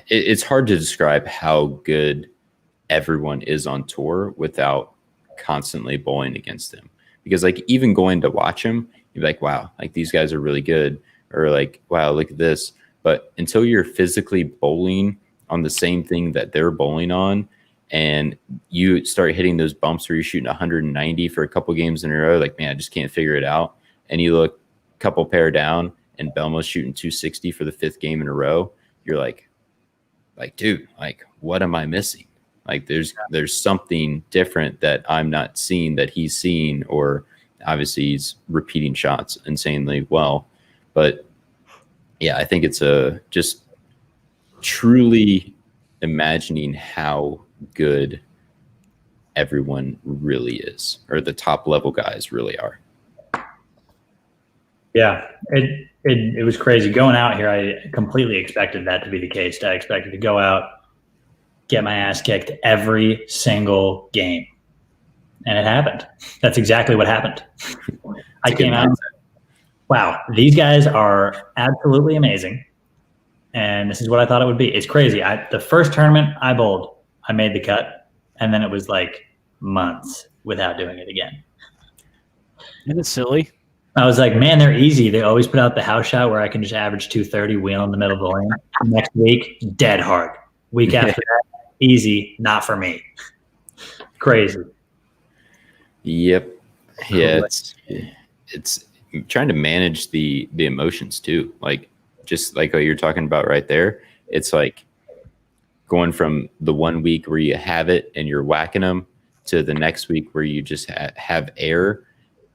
it's hard to describe how good everyone is on tour without constantly bowling against him. Because like even going to watch him, you're like, wow, like these guys are really good, or like, wow, look at this. But until you're physically bowling on the same thing that they're bowling on, and you start hitting those bumps where you're shooting 190 for a couple games in a row, like, man, I just can't figure it out. And you look a couple pair down and Belmo's shooting 260 for the 5th game in a row. You're like, dude, like, what am I missing? Like there's something different that I'm not seeing that he's seeing, or obviously he's repeating shots insanely well. But yeah, I think it's just truly imagining how good everyone really is, or the top level guys really are. Yeah, it was crazy going out here. I completely expected that to be the case. I expected to go out, get my ass kicked every single game, and it happened. That's exactly what happened. I came out, wow, these guys are absolutely amazing, and this is what I thought it would be. It's crazy. The first tournament I bowled, I made the cut, and then it was like months without doing it again. Isn't it silly? I was like, man, they're easy. They always put out the house shot where I can just average 230, wheel in the middle of the lane. Next week, dead hard. Week after that, easy, not for me. Crazy. Yep. Yeah, it's trying to manage the emotions too. Like just like what you're talking about right there. It's like going from the 1 week where you have it and you're whacking them to the next week where you just have air,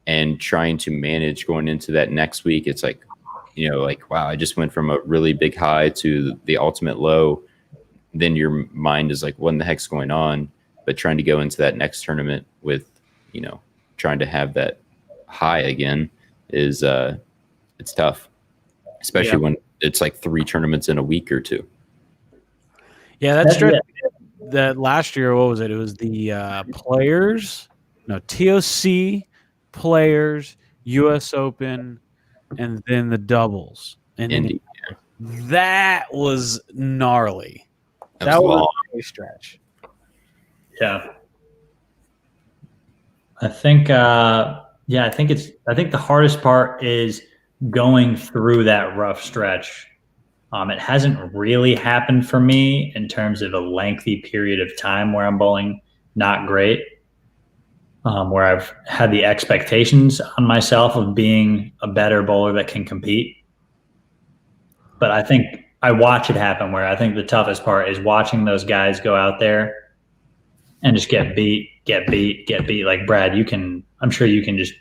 and trying to manage going into that next week. It's like, you know, like, wow, I just went from a really big high to the ultimate low. Then your mind is like, what in the heck's going on? But trying to go into that next tournament with, you know, trying to have that high again is it's tough, especially when it's like 3 tournaments in a week or 2. Yeah, that's true. That last year, what was it? It was the players, no, TOC, players, US Open, and then the doubles. And Indy, that was gnarly. That was a gnarly stretch. Yeah. I think I think the hardest part is going through that rough stretch. It hasn't really happened for me in terms of a lengthy period of time where I'm bowling not great, where I've had the expectations on myself of being a better bowler that can compete. But I think I watch it happen, where I think the toughest part is watching those guys go out there and just get beat. Like Brad, I'm sure you can just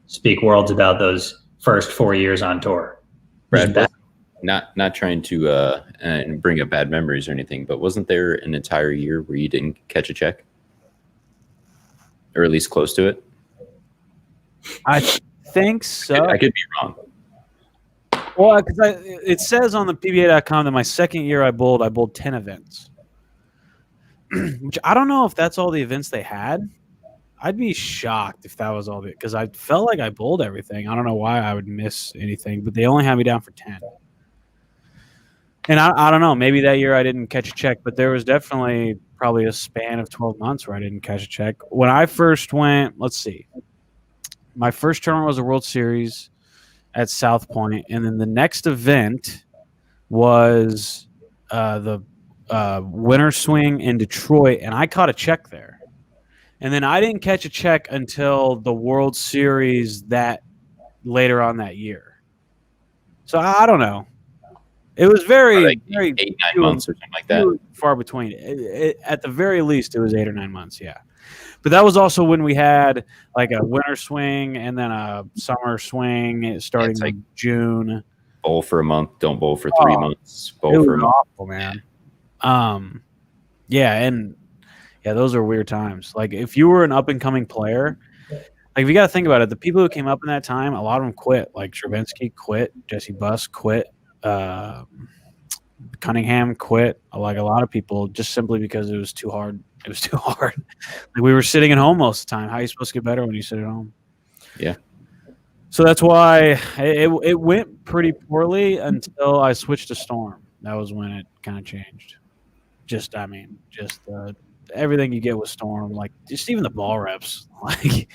speak worlds about those first 4 years on tour. Brad, not trying to bring up bad memories or anything, but wasn't there an entire year where you didn't catch a check? Or at least close to it? I think so. I could be wrong. Well, because it says on the PBA.com that my second year I bowled 10 events. Which I don't know if that's all the events they had. I'd be shocked if that was all of it, because I felt like I bowled everything. I don't know why I would miss anything, but they only had me down for 10. And I don't know, maybe that year I didn't catch a check, but there was definitely probably a span of 12 months where I didn't catch a check. When I first went, let's see, my first tournament was a World Series at South Point, and then the next event was the Winter Swing in Detroit, and I caught a check there. And then I didn't catch a check until the World Series that later on that year. So I don't know. It was very 8-9 months or something like that. Far between. At the very least, it was 8 or 9 months, yeah. But that was also when we had like a winter swing and then a summer swing starting like June. Bowl for a month, don't bowl for 3 months. Bowl for a month. Awful, man. Those are weird times. Like if you were an up and coming player, like if you got to think about it, the people who came up in that time, a lot of them quit. Like Stravinsky quit, Jesse Buss quit, Cunningham quit. Like a lot of people, just simply because it was too hard. It was too hard. Like we were sitting at home most of the time. How are you supposed to get better when you sit at home? Yeah. So that's why it went pretty poorly until I switched to Storm. That was when it kind of changed. Just everything you get with Storm, like just even the ball reps, like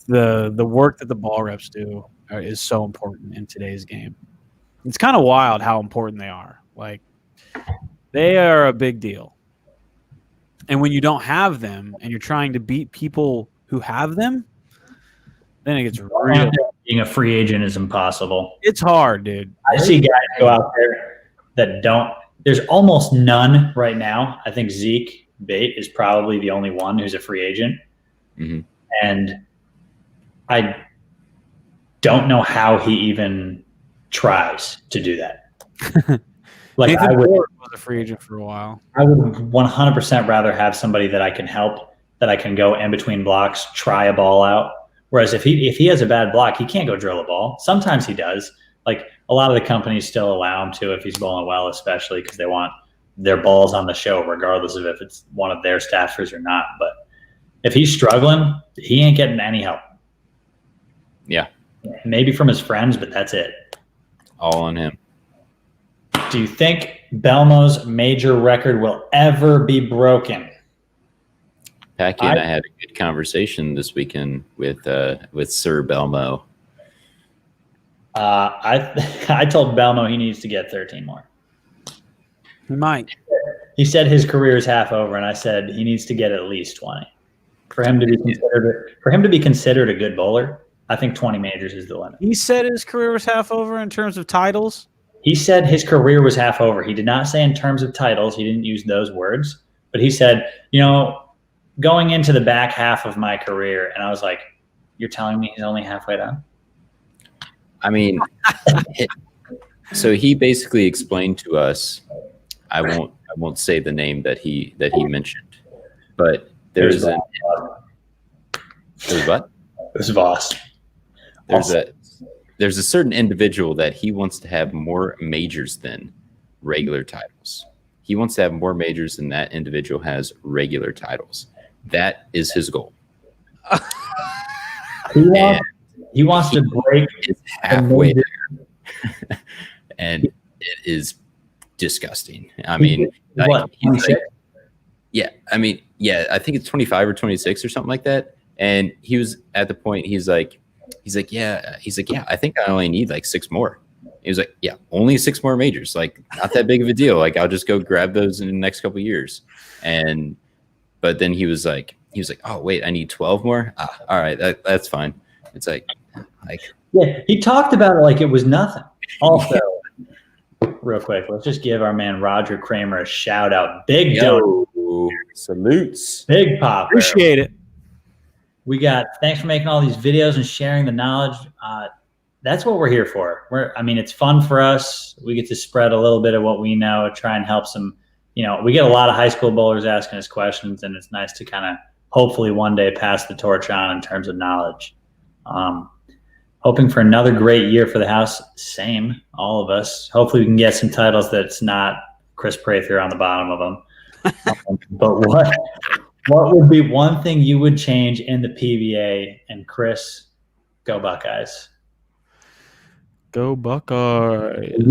the work that the ball reps do is so important in today's game. It's kind of wild how important they are. Like they are a big deal. And when you don't have them and you're trying to beat people who have them, then it gets real. Being a free agent is impossible. It's hard, dude. I see guys go out there that don't. There's almost none right now. I think Zeke Bate is probably the only one who's a free agent. Mm-hmm. And I don't know how he even tries to do that. Like Nathan I would, Ford was a free agent for a while. I would 100% rather have somebody that I can help, that I can go in between blocks, try a ball out. Whereas if he has a bad block, he can't go drill a ball. Sometimes he does. Like a lot of the companies still allow him to if he's bowling well, especially because they want their balls on the show, regardless of if it's one of their staffers or not. But if he's struggling, he ain't getting any help. Yeah. Maybe from his friends, but that's it. All on him. Do you think Belmo's major record will ever be broken? Packy and I had a good conversation this weekend with Sir Belmo. I told Belmo he needs to get 13 more. He might. He said his career is half over, and I said he needs to get at least 20 for him to be considered a good bowler. I think 20 majors is the limit. He said his career was half over in terms of titles. He said his career was half over. He did not say in terms of titles. He didn't use those words, but he said, going into the back half of my career, and I was like, "You're telling me he's only halfway done?" I mean, so he basically explained to us. I won't say the name that he mentioned, but there's what? There's Voss. There's a certain individual that he wants to have more majors than regular titles. He wants to have more majors than that individual has regular titles. That is his goal. He wants to break halfway there. And it is disgusting. I mean, I think it's 25 or 26 or something like that. And he was at the point, he's like, yeah, I think I only need like 6 more. He was like, yeah, only 6 more majors. Like, not that big of a deal. Like, I'll just go grab those in the next couple of years. But then he was like, oh wait, I need 12 more. All right, that's fine. It's like, yeah, he talked about it like it was nothing. Also, real quick, let's just give our man Roger Kramer a shout out. Big salutes, big pop. Appreciate it. Thanks for making all these videos and sharing the knowledge. That's what we're here for. It's fun for us. We get to spread a little bit of what we know, try and help some, we get a lot of high school bowlers asking us questions, and it's nice to kind of hopefully one day pass the torch on in terms of knowledge. Hoping for another great year for the house. Same, all of us. Hopefully we can get some titles that's not Chris Prather on the bottom of them. But what would be one thing you would change in the PBA? And Chris, go Buckeyes. Go Buckeyes.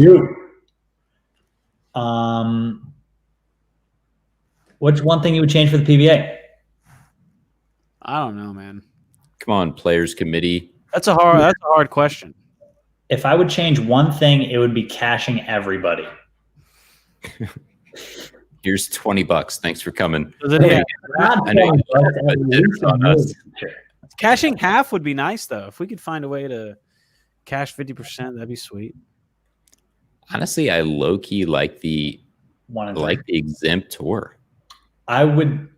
What's one thing you would change for the PBA? I don't know, man. Come on, players committee. That's a hard question. If I would change one thing, it would be cashing everybody. Here's $20. Thanks for coming. Cashing half would be nice, though. If we could find a way to cash 50%, that'd be sweet. Honestly, I low-key like the exempt tour. I would,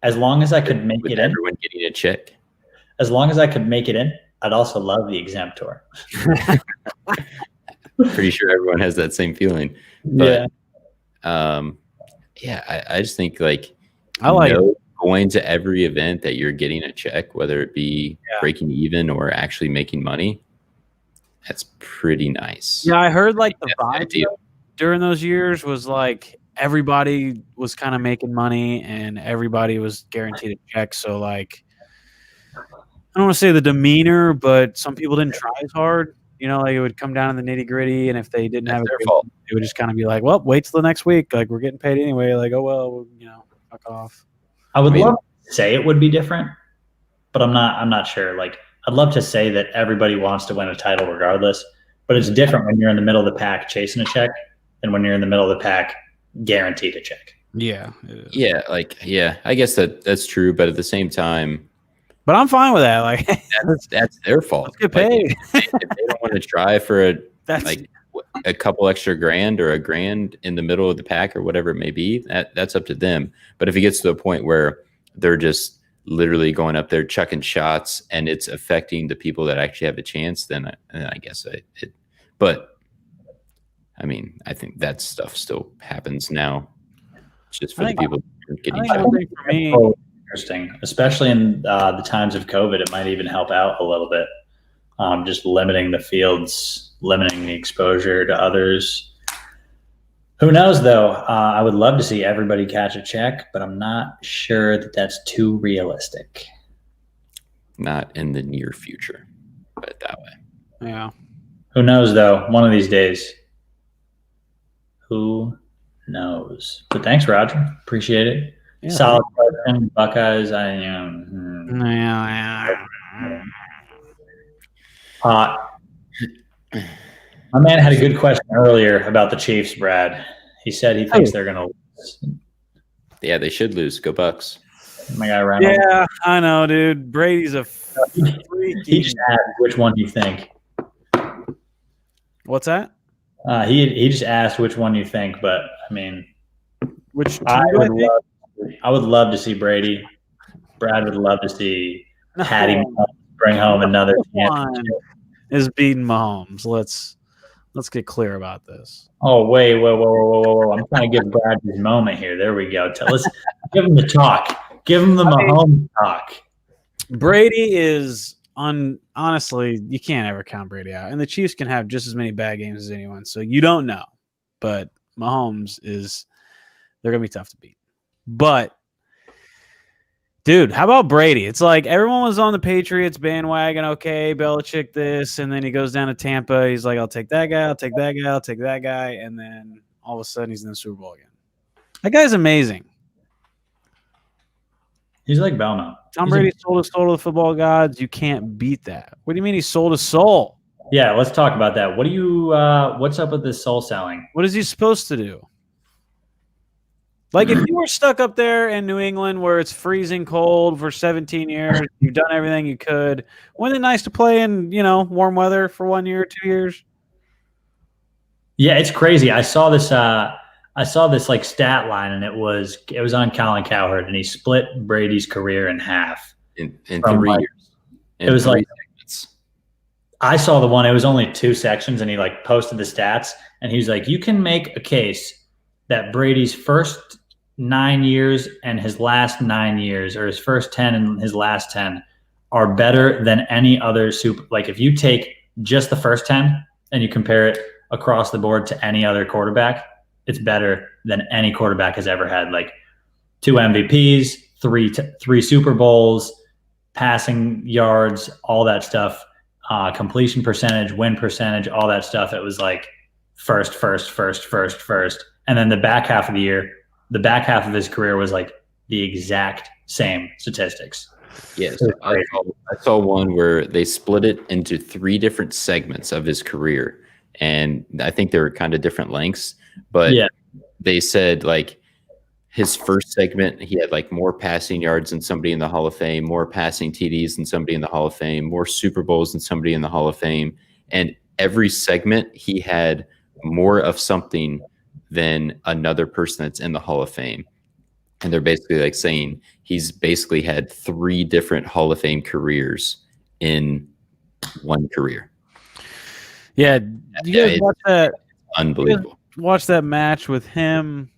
as long as I could make it in. Everyone getting a check. As long as I could make it in, I'd also love the exempt tour. Pretty sure everyone has that same feeling. But, I just think going to every event that you're getting a check, whether it be breaking even or actually making money, that's pretty nice. Yeah, I heard the vibe during those years was like everybody was kind of making money and everybody was guaranteed a check. So I don't want to say the demeanor, but some people didn't try as hard. You know, like it would come down to the nitty gritty, and if they didn't have Their a fault. it would just kind of be like, well, wait till the next week. Like we're getting paid anyway. Like, oh well, you know, fuck off. I would love to say it would be different, but I'm not sure. Like I'd love to say that everybody wants to win a title regardless, but it's different when you're in the middle of the pack chasing a check than when you're in the middle of the pack guaranteed a check. Yeah. Yeah, I guess that's true, but at the same time, but I'm fine with that. Like that's their fault. Let's get paid. If they don't want to try for That's a couple extra grand or $1,000 in the middle of the pack or whatever it may be, that's up to them. But if it gets to the point where they're just literally going up there chucking shots and it's affecting the people that actually have a chance, then I guess it. But I mean, I think that stuff still happens now. It's just for the people getting I think for me, interesting, especially in the times of COVID. It might even help out a little bit. Just limiting the fields, limiting the exposure to others. Who knows, though? I would love to see everybody catch a check, but I'm not sure that that's too realistic. Not in the near future, put it that way. yeah. Who knows, though? One of these days. Who knows? But thanks, Roger. Appreciate it. Yeah. Solid question. Buckeyes. My man had a good question earlier about the Chiefs, Brad. He said he thinks they're going to lose. Yeah, they should lose. Go Bucks. My guy Reynolds. Yeah, I know, dude. Brady's a He just asked which one you think. What's that? He just asked which one you think, but I mean, Which I would love to see Brady. Brad would love to see Patty bring home another championship. Is beating Mahomes. Let's get clear about this. Oh, wait, whoa. I'm trying to give Brad his moment here. There we go. Let's give him the talk. Give him the Mahomes talk. Brady is honestly, you can't ever count Brady out. And the Chiefs can have just as many bad games as anyone. So you don't know. But Mahomes they're going to be tough to beat. But dude, how about Brady? It's like everyone was on the Patriots bandwagon. Okay, Belichick this, and then he goes down to Tampa. He's like, I'll take that guy, I'll take that guy, I'll take that guy, and then all of a sudden he's in the Super Bowl again. That guy's amazing. He's like Belmont. Tom Brady sold his soul to the football gods. You can't beat that. What do you mean he sold his soul? Yeah, let's talk about that. What's up with this soul selling? What is he supposed to do? Like if you were stuck up there in New England where it's freezing cold for 17 years, you've done everything you could. Wasn't it nice to play in, warm weather for 1 year, 2 years? Yeah, it's crazy. I saw this like stat line, and it was on Colin Cowherd, and he split Brady's career in half in 3 years. It was like segments. I saw the one. It was only 2 sections, and he like posted the stats, and he was like, "You can make a case that Brady's first 9 years and his last 9 years, or his first 10 and his last 10, are better than any other super. Like if you take just the first 10 and you compare it across the board to any other quarterback, it's better than any quarterback has ever had. Like 2 MVPs, 3 Super Bowls, passing yards, all that stuff, completion percentage, win percentage, all that stuff. It was like first. And then the back half of the year, the back half of his career was like the exact same statistics. Yes, I saw one where they split it into 3 different segments of his career. And I think they were kind of different lengths. But they said like his first segment, he had like more passing yards than somebody in the Hall of Fame, more passing TDs than somebody in the Hall of Fame, more Super Bowls than somebody in the Hall of Fame. And every segment, he had more of something than another person that's in the Hall of Fame. And they're basically like saying he's basically had 3 different Hall of Fame careers in one career. Yeah. You guys watch that? Unbelievable. Watch that match with him,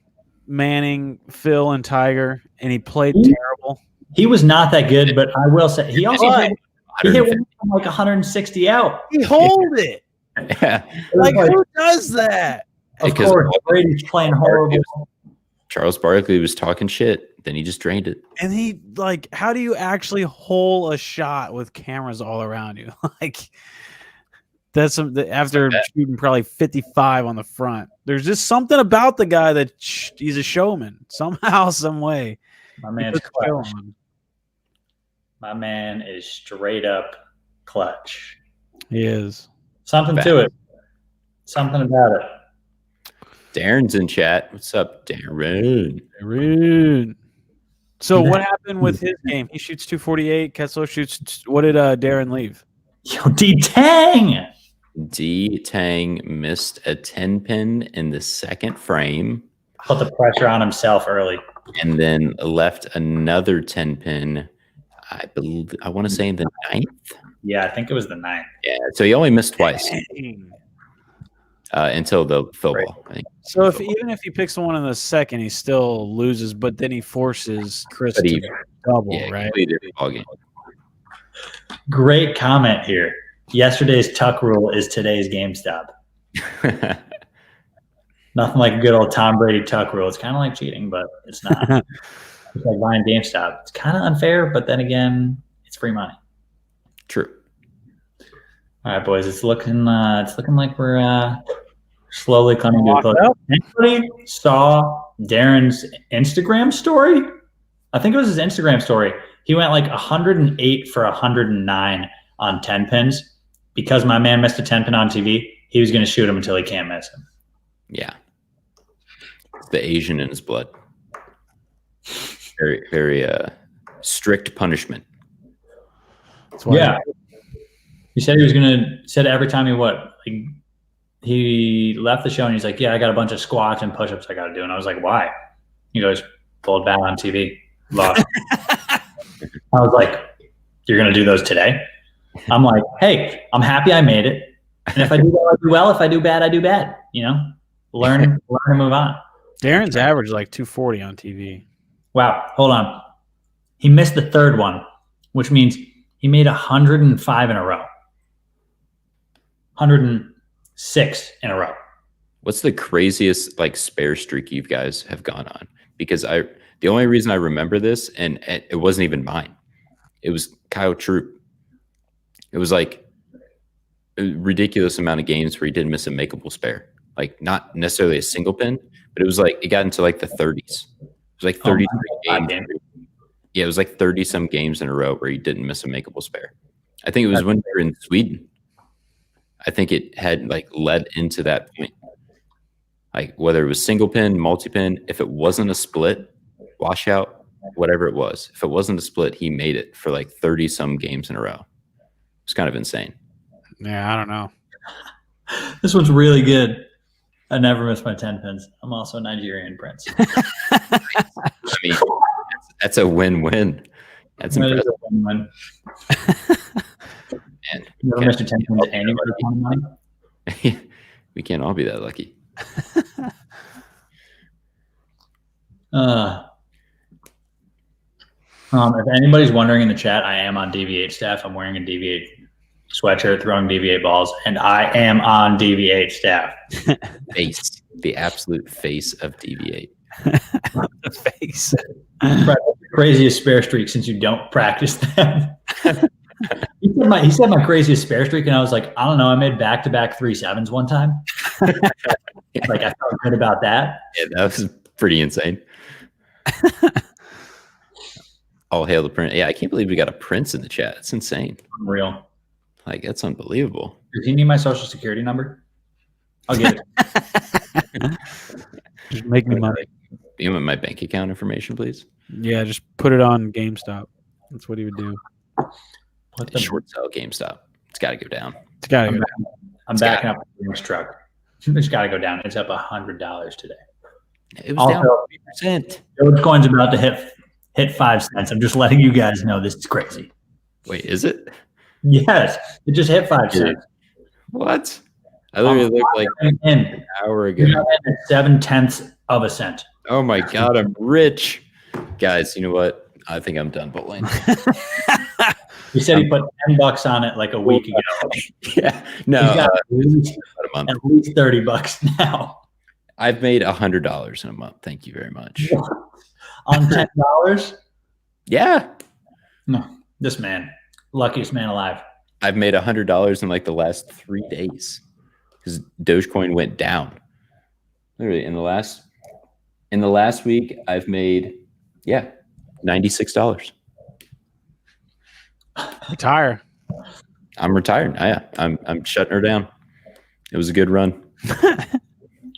Manning, Phil, and Tiger, and he played terrible. He was not that good, but I will say he also hit one from like 160 out. He hold it. Yeah. Like who does that? Of course, Brady's playing horrible. Charles Barkley was talking shit, then he just drained it. And he like, how do you actually hole a shot with cameras all around you? Like after shooting probably 55 on the front. There's just something about the guy that he's a showman somehow, some way. My man's clutch. My man is straight up clutch. He is. Something to it. Something about it. Darren's in chat. What's up, Darren? So what happened with his game? He shoots 248. Kessler shoots. What did Darren leave? Yo, D-Tang! D-Tang missed a 10-pin in the second frame. Put the pressure on himself early. And then left another 10-pin, I want to say in the 9th. Yeah, I think it was the 9th. Yeah, so he only missed twice. Until the fill ball. I think. So even if he picks the one in the second, he still loses, but then he forces Chris to double, right? Ball game. Great comment here. Yesterday's tuck rule is today's GameStop. Nothing like a good old Tom Brady tuck rule. It's kind of like cheating, but it's not. It's like buying GameStop. It's kind of unfair, but then again, it's free money. True. All right, boys. It's looking like we're slowly coming to a close. Anybody saw Darren's Instagram story? I think it was his Instagram story. He went like 108 for 109 on 10 pins. Because my man missed a 10 pin on TV, he was going to shoot him until he can't miss him. Yeah. It's the Asian in his blood. Very, very strict punishment. Yeah. He said he was said every time he left the show and he's like, yeah, I got a bunch of squats and push-ups I got to do. And I was like, why? He goes, pulled bad on TV. Lost. I was like, you're going to do those today? I'm like, hey, I'm happy I made it. And if I do well, I do well. If I do bad, I do bad. You know, learn and move on. Darren's average like 240 on TV. Wow. Hold on. He missed the third one, which means he made 105 in a row. 106 in a row. What's the craziest like spare streak you guys have gone on? Because the only reason I remember this, and it wasn't even mine, it was Kyle Troop. It was like a ridiculous amount of games where he didn't miss a makeable spare. Like not necessarily a single pin, but it was like it got into like the 30s. It was like 30 games. Yeah, it was like 30 some games in a row where he didn't miss a makeable spare. I think it was when we were in Sweden. I think it had like led into that point. Like whether it was single pin, multi-pin, if it wasn't a split, washout, whatever it was. If it wasn't a split, he made it for like 30 some games in a row. It's kind of insane. Yeah, I don't know. This one's really good. I never miss my 10 pins. I'm also a Nigerian prince. I mean, that's a win-win. That's impressive. A win-win. Man, you never missed a 10 pins any money? We can't all be that lucky. If anybody's wondering in the chat, I am on DV8 staff. I'm wearing a DV8 sweatshirt, throwing DV8 balls, and I am on DV8 staff. Face, the absolute face of DV8. The face. Craziest spare streak since you don't practice them. He said my craziest spare streak, and I was like, I don't know. I made back-to-back 3-7s one time. Like I felt good about that. Yeah, that was pretty insane. All hail the Prince. Yeah, I can't believe we got a Prince in the chat. It's insane. Unreal. Like, that's unbelievable. Does he need my social security number? I'll give it. Just make me money. You want my bank account information, please? Yeah, just put it on GameStop. That's what he would do. Short sell GameStop. It's got to go down. It's got to go down. I'm backing up the truck. It's got to go down. It's up $100 today. It was down 3%. Dogecoin's about to hit 5 cents. I'm just letting you guys know this is crazy. Wait, is it? Yes, it just hit 5 cents. What? I literally looked like an hour ago. 0.7 of a cent. Oh my God, I'm rich. Guys, you know what? I think I'm done bowling. He said he put $10 on it like a week ago. Yeah, no, about a month. At least $30 now. I've made $100 in a month. Thank you very much. On $10? Yeah. No, this man, luckiest man alive. I've made $100 in like the last 3 days because Dogecoin went down. Literally in the last week, I've made $96. Retire. I'm retired. I'm shutting her down. It was a good run.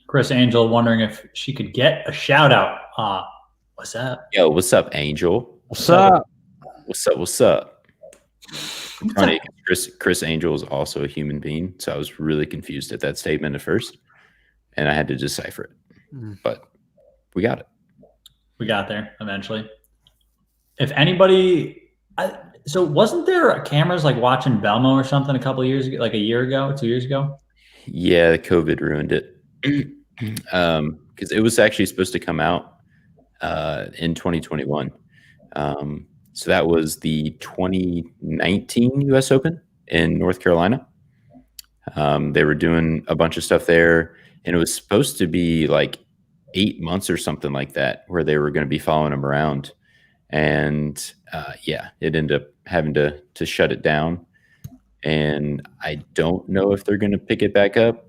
Chris Angel wondering if she could get a shout out. What's up? Yo, what's up, Angel? What's up? What's up? It's funny, Chris Angel is also a human being, so I was really confused at that statement at first, and I had to decipher it. But we got it. We got there eventually. If anybody, so wasn't there cameras like watching Belmo or something a couple of years ago, like a year ago, 2 years ago? Yeah, COVID ruined it. Because it was actually supposed to come out in 2021. So that was the 2019 U.S. Open in North Carolina. They were doing a bunch of stuff there, and it was supposed to be like 8 months or something like that, where they were going to be following him around. And it ended up having to shut it down. And I don't know if they're going to pick it back up.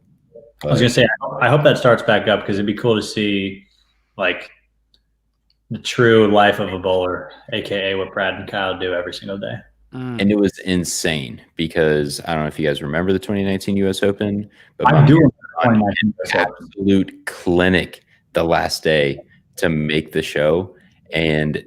I was going to say, I hope that starts back up because it'd be cool to see like the true life of a bowler, aka what Brad and Kyle do every single day. And it was insane because I don't know if you guys remember the 2019 U.S. Open, but I'm doing an absolute clinic the last day to make the show, and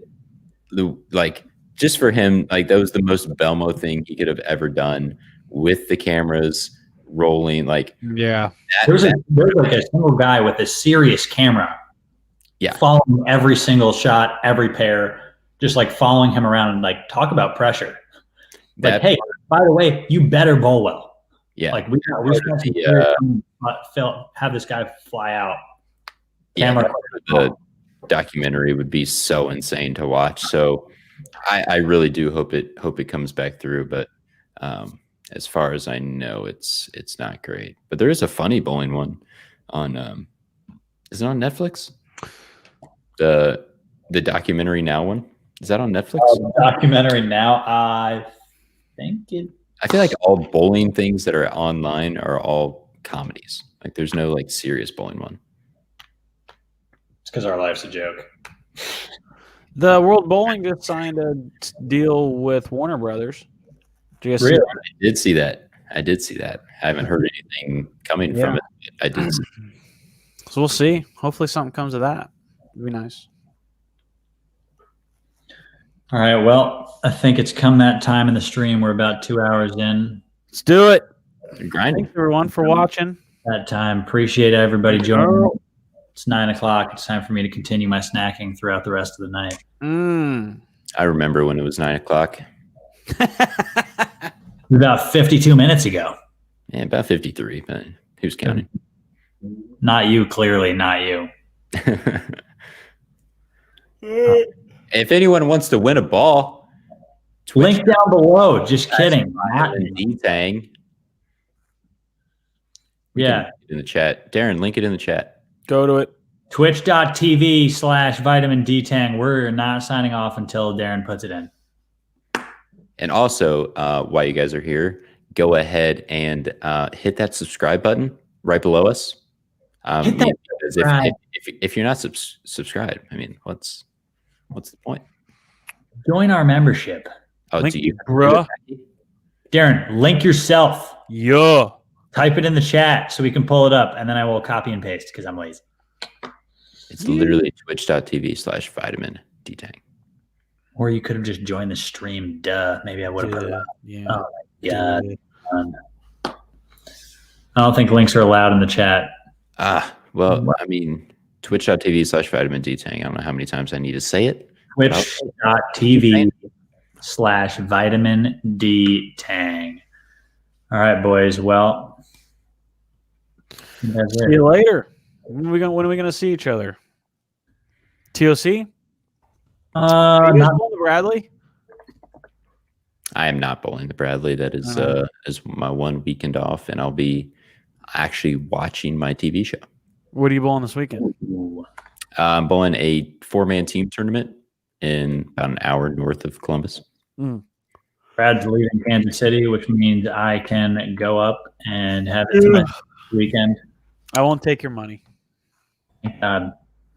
just for him, like that was the most Belmo thing he could have ever done with the cameras rolling. Like, yeah, there's like a single guy with a serious camera, following every single shot, every pair, just like following him around and like talk about pressure. Like, hey, by the way, you better bowl well. Yeah, like we have this guy fly out. Camera. The documentary would be so insane to watch. So I really do hope it comes back through. But as far as I know, it's not great. But there is a funny bowling one on. Is it on Netflix? The documentary now one, is that on Netflix? Documentary now, I think it. I feel like all bowling things that are online are all comedies. Like there's no like serious bowling one. It's because our life's a joke. The World Bowling just signed a deal with Warner Brothers. Do you guys see that? I did see that. I haven't heard anything coming from it. I did see. So we'll see. Hopefully something comes of that. It'd be nice. All right. Well, I think it's come that time in the stream. We're about 2 hours in. Let's do it. You're grinding. Thanks everyone for watching. That time. Appreciate everybody joining. It's 9 o'clock. It's time for me to continue my snacking throughout the rest of the night. I remember when it was 9 o'clock. About 52 minutes ago. Yeah, about 53, but who's counting? Not you, clearly, not you. If anyone wants to win a ball, link down below. Just kidding. D-Tang. Yeah. In the chat. Darren, link it in the chat. Go to it. Twitch.tv/vitamin D-Tang. We're not signing off until Darren puts it in. And also, while you guys are here, go ahead and hit that subscribe button right below us. If you're not subscribed, I mean, what's the point? Join our membership. Oh, link, do you, bruh? Darren, link yourself. Yeah. Type it in the chat so we can pull it up, and then I will copy and paste because I'm lazy. It's literally twitch.tv/vitamin D-Tang. Or you could have just joined the stream. Duh. Maybe I would have put it up. Yeah. Oh, my God. I don't think links are allowed in the chat. Well, I mean, twitch.tv/vitamin D-Tang. I don't know how many times I need to say it. Twitch.tv/vitamin D-Tang. All right, boys. Well, see you later. When are we gonna see each other? TOC? Not Bradley. I am not bowling the Bradley. That is my 1 weekend off, and I'll be actually watching my TV show. What are you bowling this weekend? I'm bowling a 4-man team tournament in about an hour north of Columbus. Brad's leaving Kansas City, which means I can go up and have it my weekend. I won't take your money. Thank God.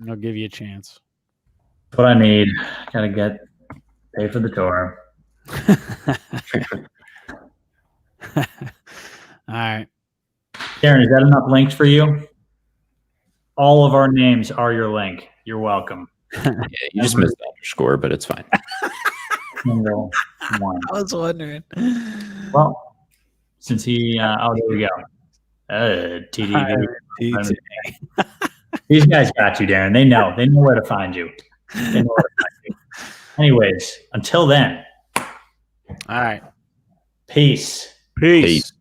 I'll give you a chance. What I need. Gotta pay for the tour. All right. Karen, is that enough links for you? All of our names are your link. You're welcome. Yeah, you just missed the underscore, but it's fine. Single one. I was wondering. Well, since he, there we go. TDV. These guys got you, Darren. They know where to find you. Anyways, until then. All right. Peace. Peace.